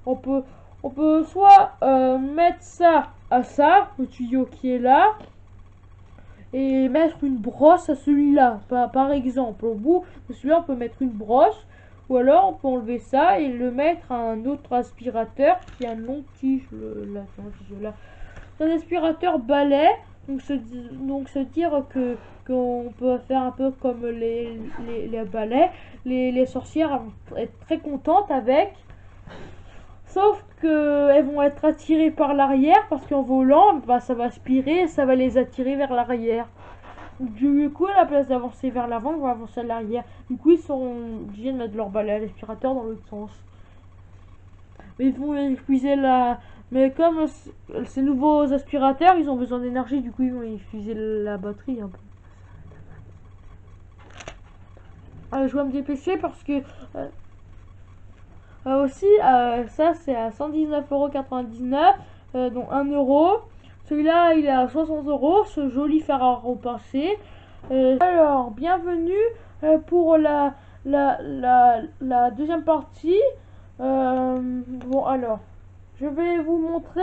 On peut soit mettre ça à ça, le tuyau qui est là, et mettre une brosse à celui-là. Par exemple, au bout de celui-là, on peut mettre une brosse Ou alors on peut enlever ça et le mettre à un autre aspirateur qui a une longue tige. Là. C'est un aspirateur balai. Donc se dire que qu'on peut faire un peu comme les balais. Les sorcières vont être très contentes avec. Sauf que elles vont être attirées par l'arrière parce qu'en volant, bah, ça va aspirer et ça va les attirer vers l'arrière. Du coup, à la place d'avancer vers l'avant, ils vont avancer à l'arrière. Du coup, ils seront obligés de mettre leur balai à l'aspirateur dans l'autre sens. Mais ils vont épuiser la... Mais comme ces nouveaux aspirateurs, ils ont besoin d'énergie, du coup, ils vont épuiser la batterie un peu. Je vais me dépêcher parce que... aussi, ça, c'est à 119,99 €, dont 1 €. Celui-là, il est à 60 €, ce joli fer à repasser. Alors, bienvenue pour la deuxième partie. Bon, alors, je vais vous montrer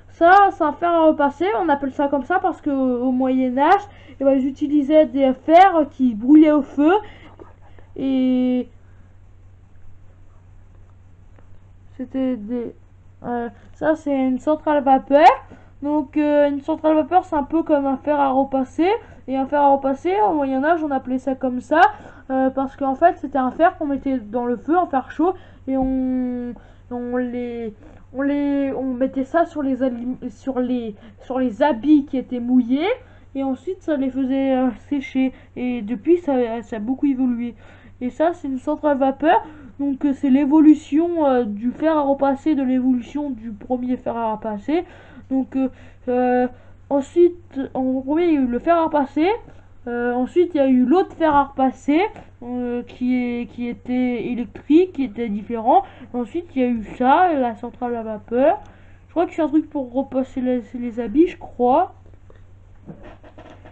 ça, c'est un fer à repasser. On appelle ça comme ça parce que au Moyen-Âge, ils utilisaient des fers qui brûlaient au feu. Et c'était des... ça, c'est une centrale à vapeur. Donc, une centrale à vapeur, c'est un peu comme un fer à repasser. Et un fer à repasser, au Moyen-Âge, on appelait ça comme ça. Parce qu'en fait, c'était un fer qu'on mettait dans le feu, un fer chaud. Et on mettait ça sur sur les habits qui étaient mouillés. Et ensuite, ça les faisait sécher. Et depuis, ça a beaucoup évolué. Et ça, c'est une centrale à vapeur. Donc, c'est l'évolution du fer à repasser, de l'évolution du premier fer à repasser. Donc, ensuite, en premier, il y a eu le fer à repasser. Ensuite, il y a eu l'autre fer à repasser qui était électrique, qui était différent. Ensuite, il y a eu ça, la centrale à vapeur. Je crois que c'est un truc pour repasser les habits, je crois.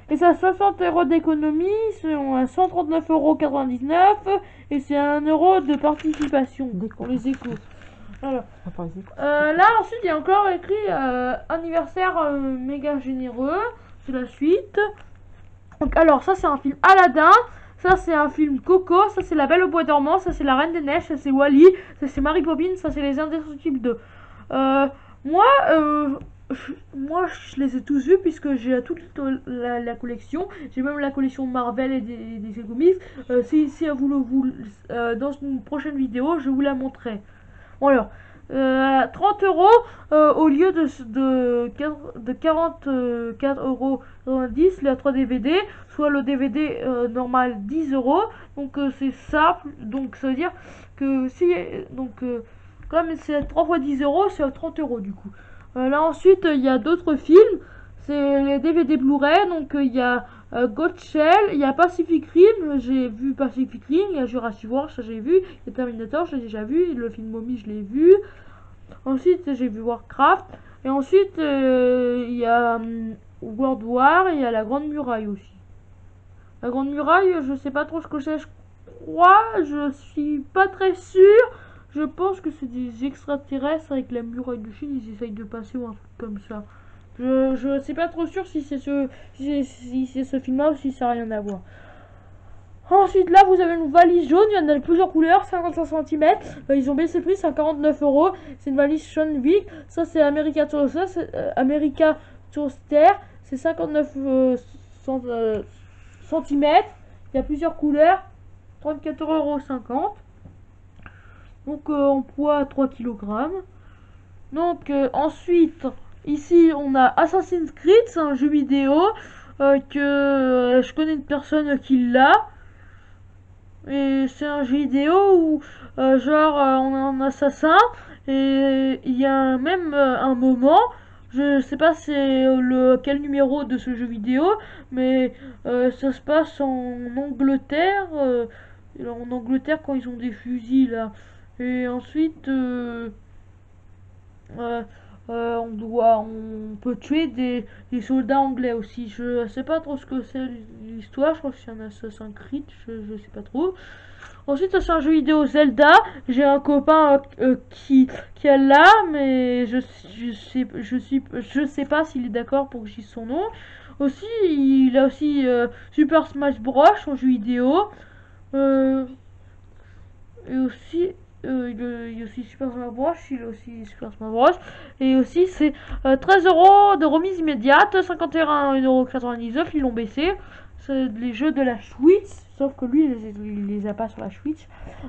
Et ça, 60 € d'économie, c'est à 139,99 € et c'est 1 € de participation pour les échos. Alors, là ensuite il y a encore écrit anniversaire méga généreux, c'est la suite. Donc, alors ça c'est un film Aladdin, ça c'est un film Coco, ça c'est La Belle au Bois dormant, ça c'est La Reine des Neiges, ça c'est Wall-E, ça c'est Mary Poppins, ça c'est Les Indestructibles 2. Moi je les ai tous vus puisque j'ai toute la collection. J'ai même la collection Marvel et des comics. Si vous dans une prochaine vidéo, je vous la montrerai. Bon alors, 30 € au lieu de 44,90 € les 3 DVD, soit le DVD normal 10 €. Donc c'est ça. Donc ça veut dire que si comme c'est 3 fois 10 €, c'est 30 € du coup. Là ensuite il y a d'autres films, c'est les DVD Blu-ray. Donc il y a Godshell, il y a Pacific Rim, j'ai vu Pacific Rim, il y a Jurassic World, ça j'ai vu, il y a Terminator, j'ai déjà vu, le film Mommy je l'ai vu. Ensuite j'ai vu Warcraft, et ensuite il y a World War, et il y a la Grande Muraille aussi. La Grande Muraille, je sais pas trop ce que c'est, je crois, je suis pas très sûr. Je pense que c'est des extraterrestres avec la muraille de Chine, ils essayent de passer ou un truc comme ça. Je sais pas trop sûr si c'est ce film-là ou si ça n'a rien à voir. Ensuite, là, vous avez une valise jaune, il y en a de plusieurs couleurs, 55 cm. Ils ont baissé le prix, c'est à 49 €. C'est une valise Sean Vic. Ça, c'est America Toaster. C'est 59 cm. Il y a plusieurs couleurs, 34,50 €. Donc, en poids 3 kg. Donc, ensuite, ici, on a Assassin's Creed, c'est un jeu vidéo que je connais une personne qui l'a. Et c'est un jeu vidéo où, on est un assassin, et il y a même un moment, je sais pas c'est quel numéro de ce jeu vidéo, mais ça se passe en Angleterre, quand ils ont des fusils là. Et ensuite, on peut tuer des soldats anglais aussi. Je sais pas trop ce que c'est l'histoire. Je crois que c'est un Assassin's Creed. Je sais pas trop. Ensuite, c'est un jeu vidéo Zelda. J'ai un copain qui a là, mais je sais pas s'il est d'accord pour que je dise son nom. Aussi, il a aussi Super Smash Bros en jeu vidéo. Et aussi, il y a aussi Super Smash Bros. Il a aussi Super Smash Bros. Et aussi, c'est 13 euros de remise immédiate, 51,99 €, ils l'ont baissé. C'est les jeux de la Switch, sauf que lui, il les a pas sur la Switch.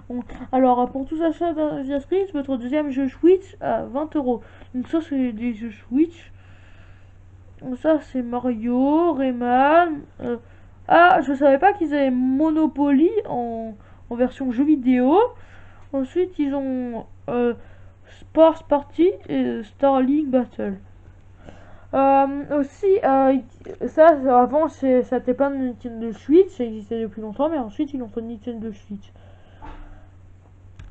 Bon, alors, pour tout achat via Switch, votre deuxième jeu Switch à 20 euros. Donc, ça, c'est des jeux Switch. Ça, c'est Mario, Rayman. Ah, je savais pas qu'ils avaient Monopoly en version jeu vidéo. Ensuite, ils ont Sports Party et Starlink Battle. Aussi, ça, avant, ça n'était pas de Nintendo Switch, ça existait depuis longtemps, mais ensuite, ils ont fait Nintendo Switch.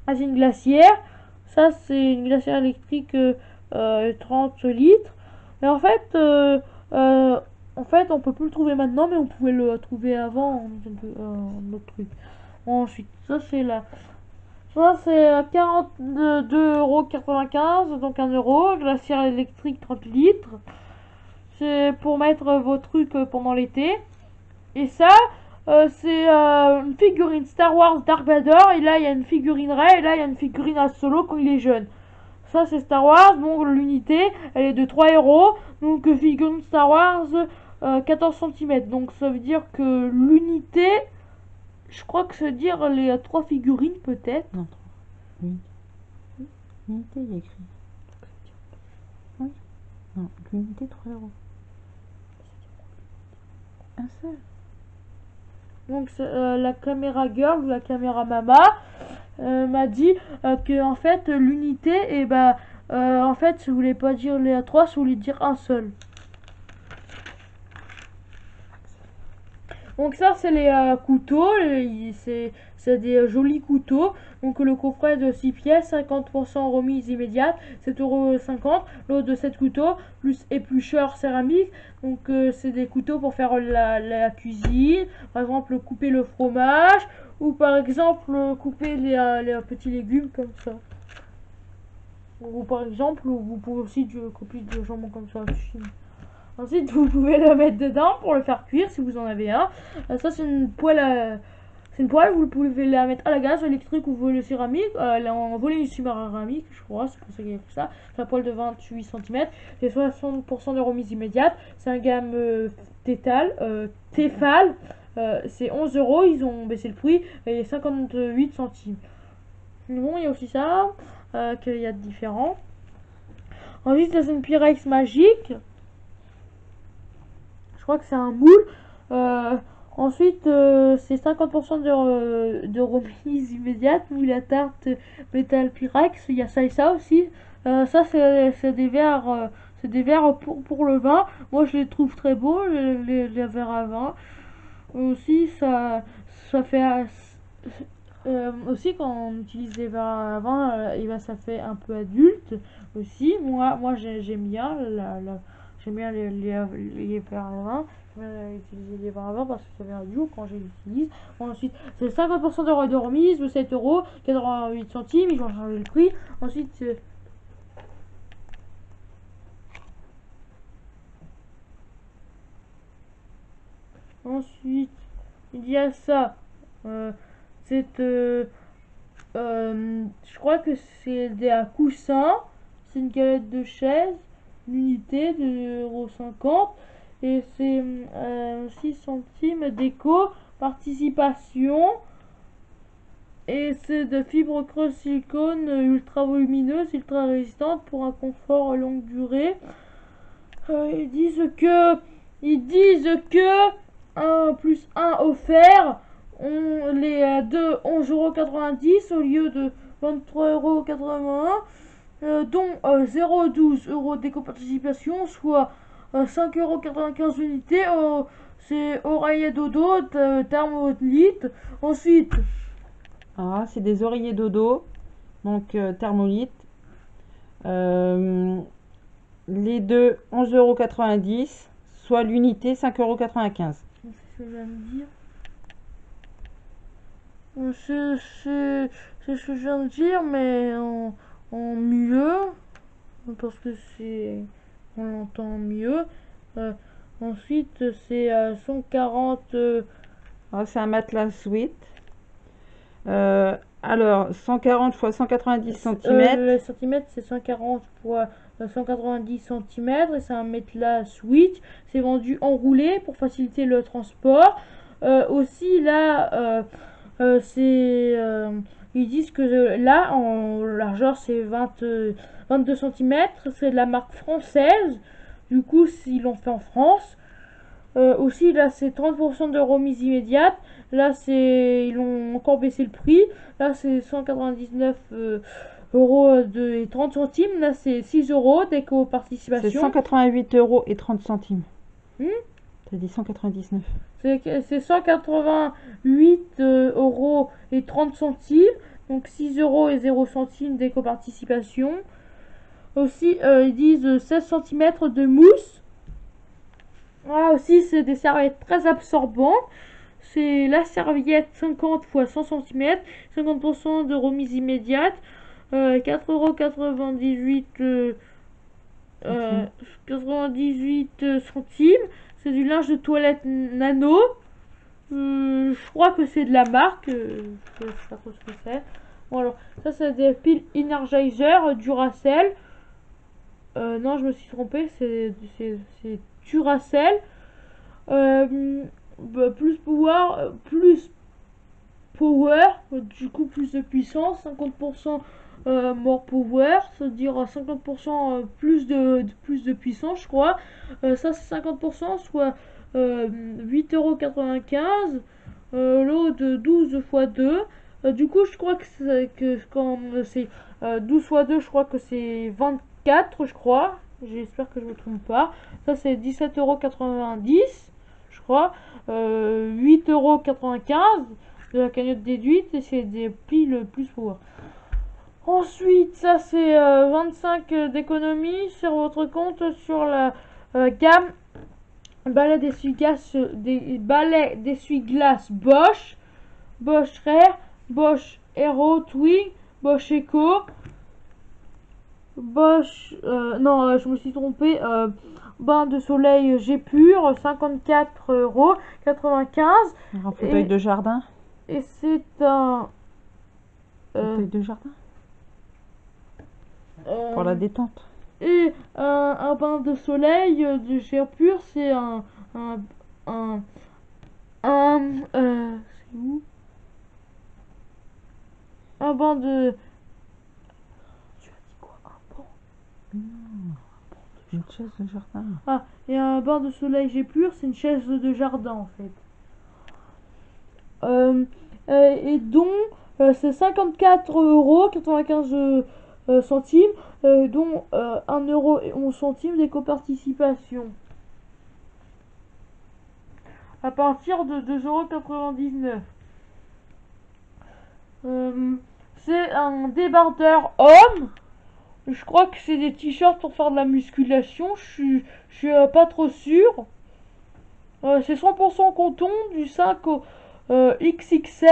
Ah, c'est une glacière. Ça, c'est une glacière électrique 30 litres. Mais en fait, on peut plus le trouver maintenant, mais on pouvait le trouver avant en autre truc. Ensuite, ça, c'est 42,95 €, donc 1 euro. Glacière électrique 30 litres. C'est pour mettre vos trucs pendant l'été. Et ça, c'est une figurine Star Wars Dark Vador. Et là, il y a une figurine Rey. Et là, il y a une figurine Han Solo quand il est jeune. Ça, c'est Star Wars. Donc, l'unité, elle est de 3 euros. Donc, figurine Star Wars 14 cm. Donc, ça veut dire que l'unité, je crois que ça veut dire les 3 figurines, peut-être.
Non, oui. L'unité, il y a écrit. Oui. Non, l'unité 3 euros. Un seul.
Donc la caméra girl ou la caméra mama m'a dit que en fait l'unité, et en fait ça voulait pas dire les 3, ça voulait dire un seul. Donc ça c'est les couteaux, c'est des jolis couteaux. Donc le coffret de 6 pièces, 50% remise immédiate, 7,50 €. L'autre de 7 couteaux, plus éplucheur céramique. Donc c'est des couteaux pour faire la cuisine. Par exemple couper le fromage, ou par exemple couper les petits légumes comme ça. Ou par exemple, vous pouvez aussi couper du jambon comme ça. Ensuite, vous pouvez le mettre dedans pour le faire cuire si vous en avez un. Ça, c'est une poêle. C'est une poêle, vous pouvez la mettre à la gaz, électrique ou volet céramique. Elle est en volet céramique, je crois, c'est pour ça qu'il y a tout ça. C'est la poêle de 28 cm. C'est 60% de remise immédiate. C'est un gamme Tefal. C'est 11 €. Ils ont baissé le prix et 58 centimes. Bon, il y a aussi ça, qu'il y a de différents. Ensuite, c'est une Pyrex magique. Je crois que c'est un moule. Ensuite, c'est 50% de remise immédiate. Moule à tarte métal Pyrex. Il y a ça et ça aussi. Ça, c'est des verres. C'est des verres pour le vin. Moi, je les trouve très beaux, les verres à vin. Aussi, ça fait. Aussi, quand on utilise des verres à vin, ça fait un peu adulte aussi. Moi j'aime bien j'aime bien les verres à vin. J'aime bien utiliser les verres à vin parce que ça fait adulte quand je les utilise. Ensuite, c'est 50% de remise de 7 €, 88 centimes. Ils vont changer le prix. Ensuite, il y a ça. Je crois que c'est des coussins. C'est une galette de chaise, une unité de 2,50 €. Et c'est 6 centimes d'éco participation. Et c'est de fibre creuse silicone ultra volumineuse, ultra résistante pour un confort longue durée. Ils disent que 1 plus 1 offert. Les deux 11,90 € au lieu de 23,81 €, dont 0,12 € d'éco-participation, soit 5,95 € unités. C'est oreiller dodo, thermolite. Ensuite,
Ah, c'est des oreillers dodo, donc thermolite. Les deux 11,90 €, soit l'unité 5,95 €.
c'est ce que je viens de dire. C'est ce que je viens de dire, mais en mieux, parce que on l'entend mieux. Ensuite, c'est 140.
Ah, c'est un matelas sweat. Alors, 140 fois 190 cm.
Le centimètre, c'est 140 fois 190 cm et c'est un matelas switch. C'est vendu enroulé pour faciliter le transport. Aussi, là, ils disent que là, en largeur, c'est 22 cm. C'est de la marque française. Du coup, ils l'ont fait en France. Aussi, là, c'est 30% de remise immédiate. Là, ils ont encore baissé le prix. Là, c'est 199 euros et 30 centimes. Là, c'est 6 euros
C'est
d'éco-participation.
188 euros et 30 centimes.
Hmm.
T'as dit 199.
C'est 188 euros et 30 centimes. Donc 6 euros et 0 centimes d'éco-participation. Aussi, ils disent 16 cm de mousse. Voilà, aussi, c'est des serviettes très absorbantes. C'est la serviette 50 x 100 cm, 50% de remise immédiate, 4,98 98 centimes. C'est du linge de toilette nano. Je crois que c'est de la marque. Je sais pas trop ce que c'est. Bon, alors, ça, c'est des piles Energizer Duracell. Non, je me suis trompée. C'est Duracell. Plus power, du coup plus de puissance, 50% more power, c'est-à-dire 50% plus de puissance, je crois. Ça c'est 50%, soit 8,95 €, l'eau de 12 x 2. Du coup, je crois que quand c'est 12 x 2, je crois que c'est 24, je crois. J'espère que je me trompe pas. Ça c'est 17,90 €, je crois. 8,95 € de la cagnotte déduite et c'est des piles plus power. Ensuite, ça c'est 25 d'économie sur votre compte sur la gamme balai d'essuie-glace Bosch, Bosch Rare, Bosch Hero Twig, Bosch Eco, Bosch, non, je me suis trompée, bain de soleil G-Pur, 54,95 €.
Un fauteuil de jardin.
Et c'est un
Fauteuil de jardin. Pour la détente.
et un bain de soleil de G-Pur, c'est un c'est où? Un bain de, tu as dit quoi? Un banc?
Une chaise de jardin.
Ah, et un bain de soleil G-Pur, c'est une chaise de jardin en fait. Et donc, c'est 54,95 centimes, dont 1,11 € d'éco-participation. À partir de 2,99 €. C'est un débardeur homme. Je crois que c'est des t-shirts pour faire de la musculation. Je suis pas trop sûr. C'est 100% coton, du 5 au XXL,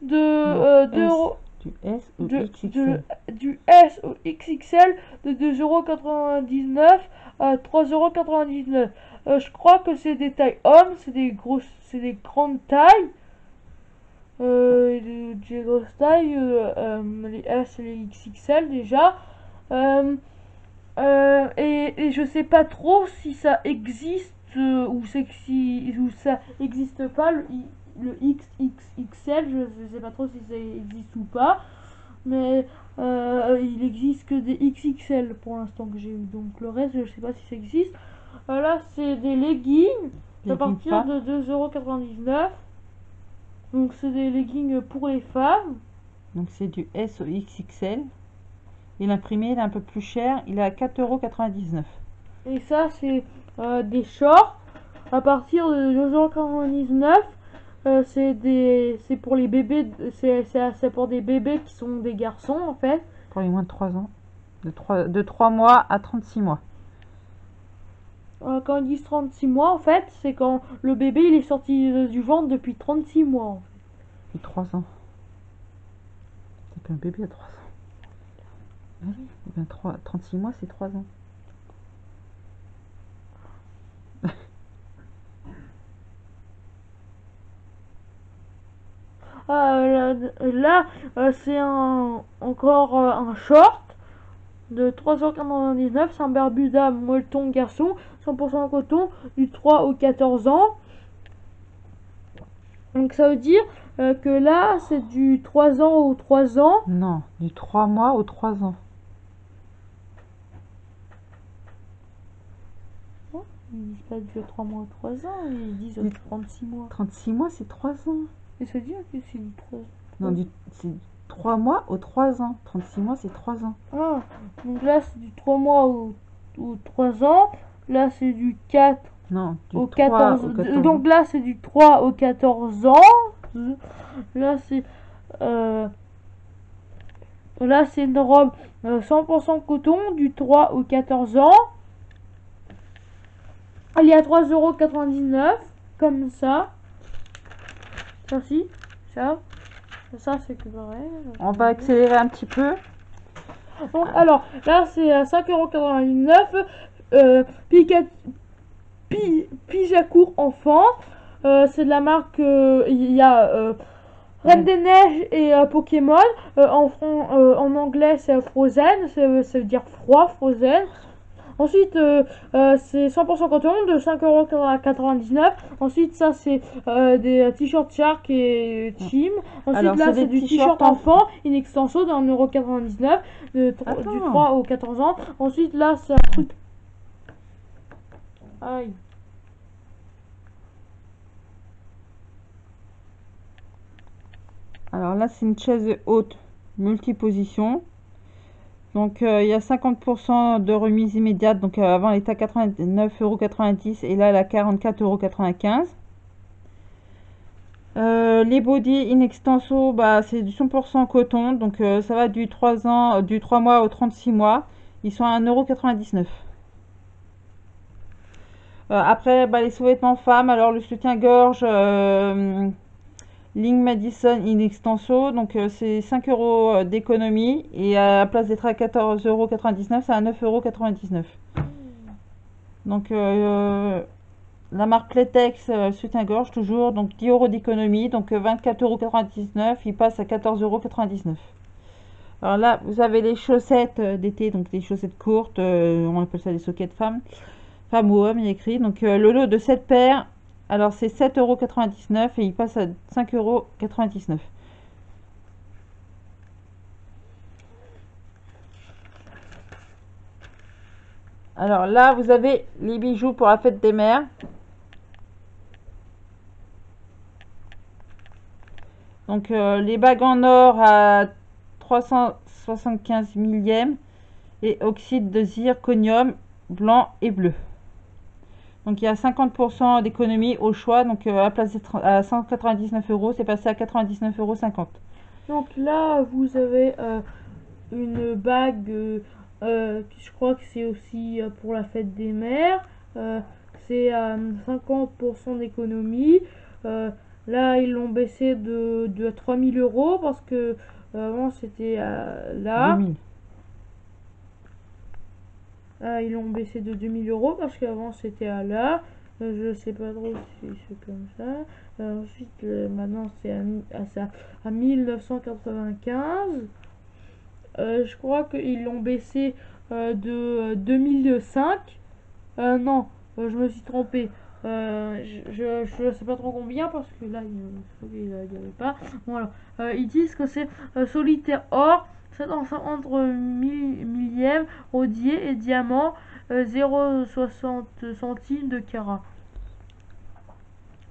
de 2 euros.
Du S ou XXL.
Du S au XXL de 2,99 € à 3,99 €. Je crois que c'est des tailles hommes, c'est des grandes tailles. Des grosses tailles, les S et les XXL déjà. Et je sais pas trop si ça existe ou ça existe pas le XXXL, je sais pas trop si ça existe ou pas, mais il existe que des XXL pour l'instant que j'ai eu, donc le reste je sais pas si ça existe. Là c'est des leggings à partir de 2,99 €, donc c'est des leggings pour les femmes.
Donc c'est du S au XXL. Et l'imprimé il est un peu plus cher, il est à 4,99 €.
Et ça c'est des shorts à partir de 2,99 €. C'est pour les bébés, c'est pour des bébés qui sont des garçons en fait.
Pour les moins de 3 ans. De 3 mois à 36 mois.
Quand ils disent 36 mois, en fait, c'est quand le bébé il est sorti du ventre depuis 36 mois. En fait.
Depuis 3 ans. C'est pas un bébé à 3 ans. Ah oui, et ben 36 mois c'est 3 ans.
Là, c'est encore un short de 399. C'est un Bermuda molleton garçon, 100% coton, du 3 au 14 ans. Donc ça veut dire que là, c'est du 3 ans au 3 ans.
Non, du 3 mois au 3 ans.
Ils disent pas du 3 mois ou 3 ans, ils disent 36 mois.
36 mois, c'est 3 ans.
Et ça veut dire que c'est du 3 ans.
Non, c'est 3 mois aux 3 ans. 36 mois, c'est 3 ans.
Ah, donc là, c'est du 3 mois ou 3 ans. Là, c'est du 4
Non, du
au
3
14.
au 14
Donc là, c'est du 3 au 14 ans. Là, c'est une robe 100% coton du 3 au 14 ans. Elle est à 3,99 €, comme ça. Ça aussi, ça c'est que pareil.
On va accélérer un petit peu.
Donc, alors, là, c'est à 5,99 €. Pijacourt enfant. C'est de la marque. Il y a Reine des Neiges et Pokémon. En anglais, c'est Frozen. Ça veut dire froid, Frozen. Ensuite, c'est 100% coton de 5,99 €. Ensuite, ça, c'est des t-shirts Shark et Chim. Ensuite,
Alors,
là,
c'est
c'est
des
du
t-shirts
t-shirt enfant, in extenso de 1,99 € du 3 au 14 ans. Ensuite, là, c'est un truc. Aïe.
Alors là, c'est une chaise haute multiposition. Donc, il y a 50% de remise immédiate. Donc, avant, elle était à 89,90 € et là, elle est à 44,95 €. Les body in extenso, bah, c'est du 100% coton. Donc, ça va du 3 ans, du 3 mois au 36 mois. Ils sont à 1,99 €. Après, bah, les sous-vêtements femmes. Alors, le soutien-gorge Ligne Madison in extenso, donc c'est 5 € d'économie et à la place d'être à 14,99 €, c'est à 9,99 €. Donc la marque Playtex soutien-gorge toujours, donc 10 € d'économie, donc 24,99 €, il passe à 14,99 €. Alors là, vous avez les chaussettes d'été, donc les chaussettes courtes, on appelle ça des sockets femmes ou hommes, il y a écrit. Donc le lot de 7 paires. Alors c'est 7,99 € et il passe à 5,99 €. Alors là, vous avez les bijoux pour la fête des mères. Donc les bagues en or à 375 millièmes et oxyde de zirconium blanc et bleu. Donc il y a 50% d'économie au choix. Donc à la place d'être à 199 €, c'est passé à 99,50 €.
Donc là, vous avez une bague, je crois que c'est aussi pour la fête des mères. C'est à 50% d'économie. Là, ils l'ont baissé de 3000 € parce que avant c'était là.
2000.
Ils l'ont baissé de 2000 € parce qu'avant c'était à là. Je sais pas trop si c'est comme ça. Ensuite, maintenant c'est à 1995. Je crois qu'ils l'ont baissé de 2005. Non, je me suis trompé. Je sais pas trop combien parce que là il n'y avait pas. Voilà. Ils disent que c'est solitaire or. 750 millièmes, rodier et diamant, 0,60 centimes de carat.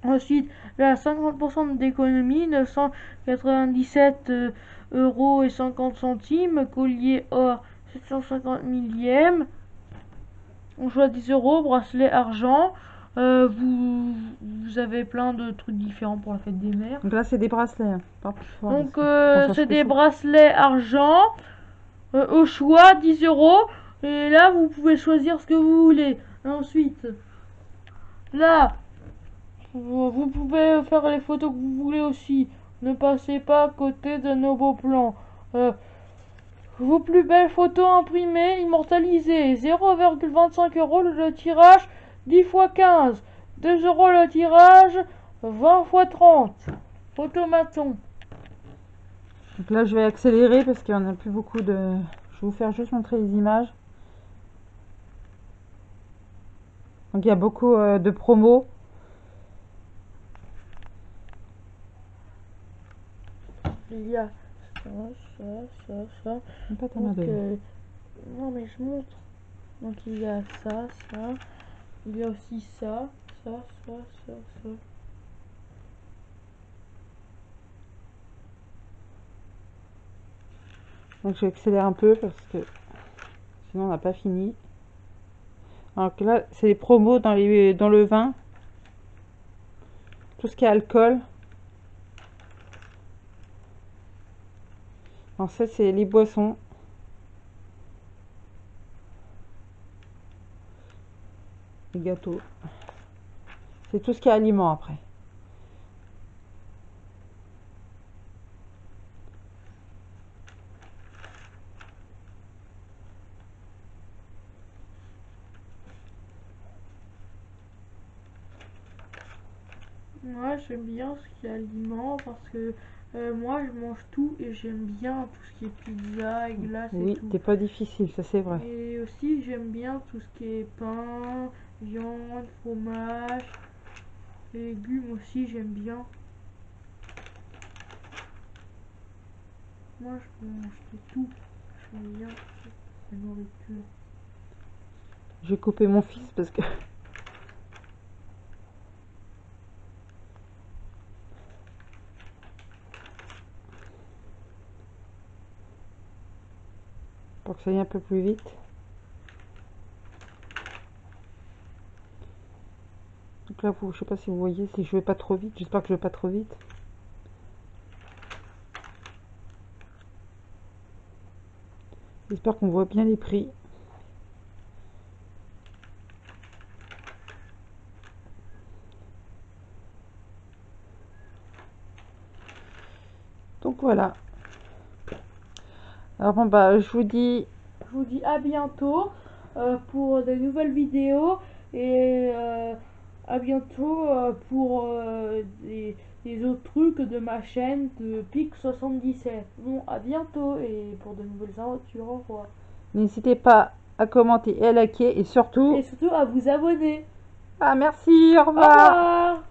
Ensuite, là, 50% d'économie, 997 € et 50 centimes. Collier or, 750 millièmes. On choisit 10 €, bracelet argent. Vous avez plein de trucs différents pour la fête des mères.
Donc là, c'est des bracelets. Hein.
Donc, c'est des bracelets argent. Au choix, 10 €. Et là, vous pouvez choisir ce que vous voulez. Ensuite, là, vous pouvez faire les photos que vous voulez aussi. Ne passez pas à côté de nos beaux plans. Vos plus belles photos imprimées, immortalisées. 0,25 € le tirage, 10 x 15. 2 € le tirage, 20 x 30. Photomaton.
Donc là, je vais accélérer parce qu'il n'y en a plus beaucoup de... Je vais vous faire juste montrer les images. Donc il y a beaucoup de promos.
Il y a ça.
Pas tant
Donc,
de...
non mais je montre. Donc il y a ça. Il y a aussi ça.
Donc j'accélère un peu parce que sinon on n'a pas fini. Donc là, c'est les promos dans le vin. Tout ce qui est alcool. Donc ça, c'est les boissons. Les gâteaux. C'est tout ce qui est aliments après.
Moi j'aime bien ce qui est aliments parce que moi je mange tout et j'aime bien tout ce qui est pizza et glace et
Oui,
tout.
t'es pas difficile, ça c'est vrai.
Et aussi j'aime bien tout ce qui est pain, viande, fromage, légumes aussi j'aime bien. Moi je mange de tout. J'aime bien la nourriture.
Je vais couper mon fils parce que... pour que ça aille un peu plus vite. Donc là, je sais pas si vous voyez, si je vais pas trop vite. J'espère que je vais pas trop vite. J'espère qu'on voit bien les prix. Donc voilà. Alors bon bah je vous dis
À bientôt pour de nouvelles vidéos et à bientôt pour des autres trucs de ma chaîne de Pic77. Bon, à bientôt et pour de nouvelles aventures. Au revoir.
n'hésitez pas à commenter et à liker et surtout...
Et surtout à vous abonner.
Ah merci, au
Au
revoir.
revoir.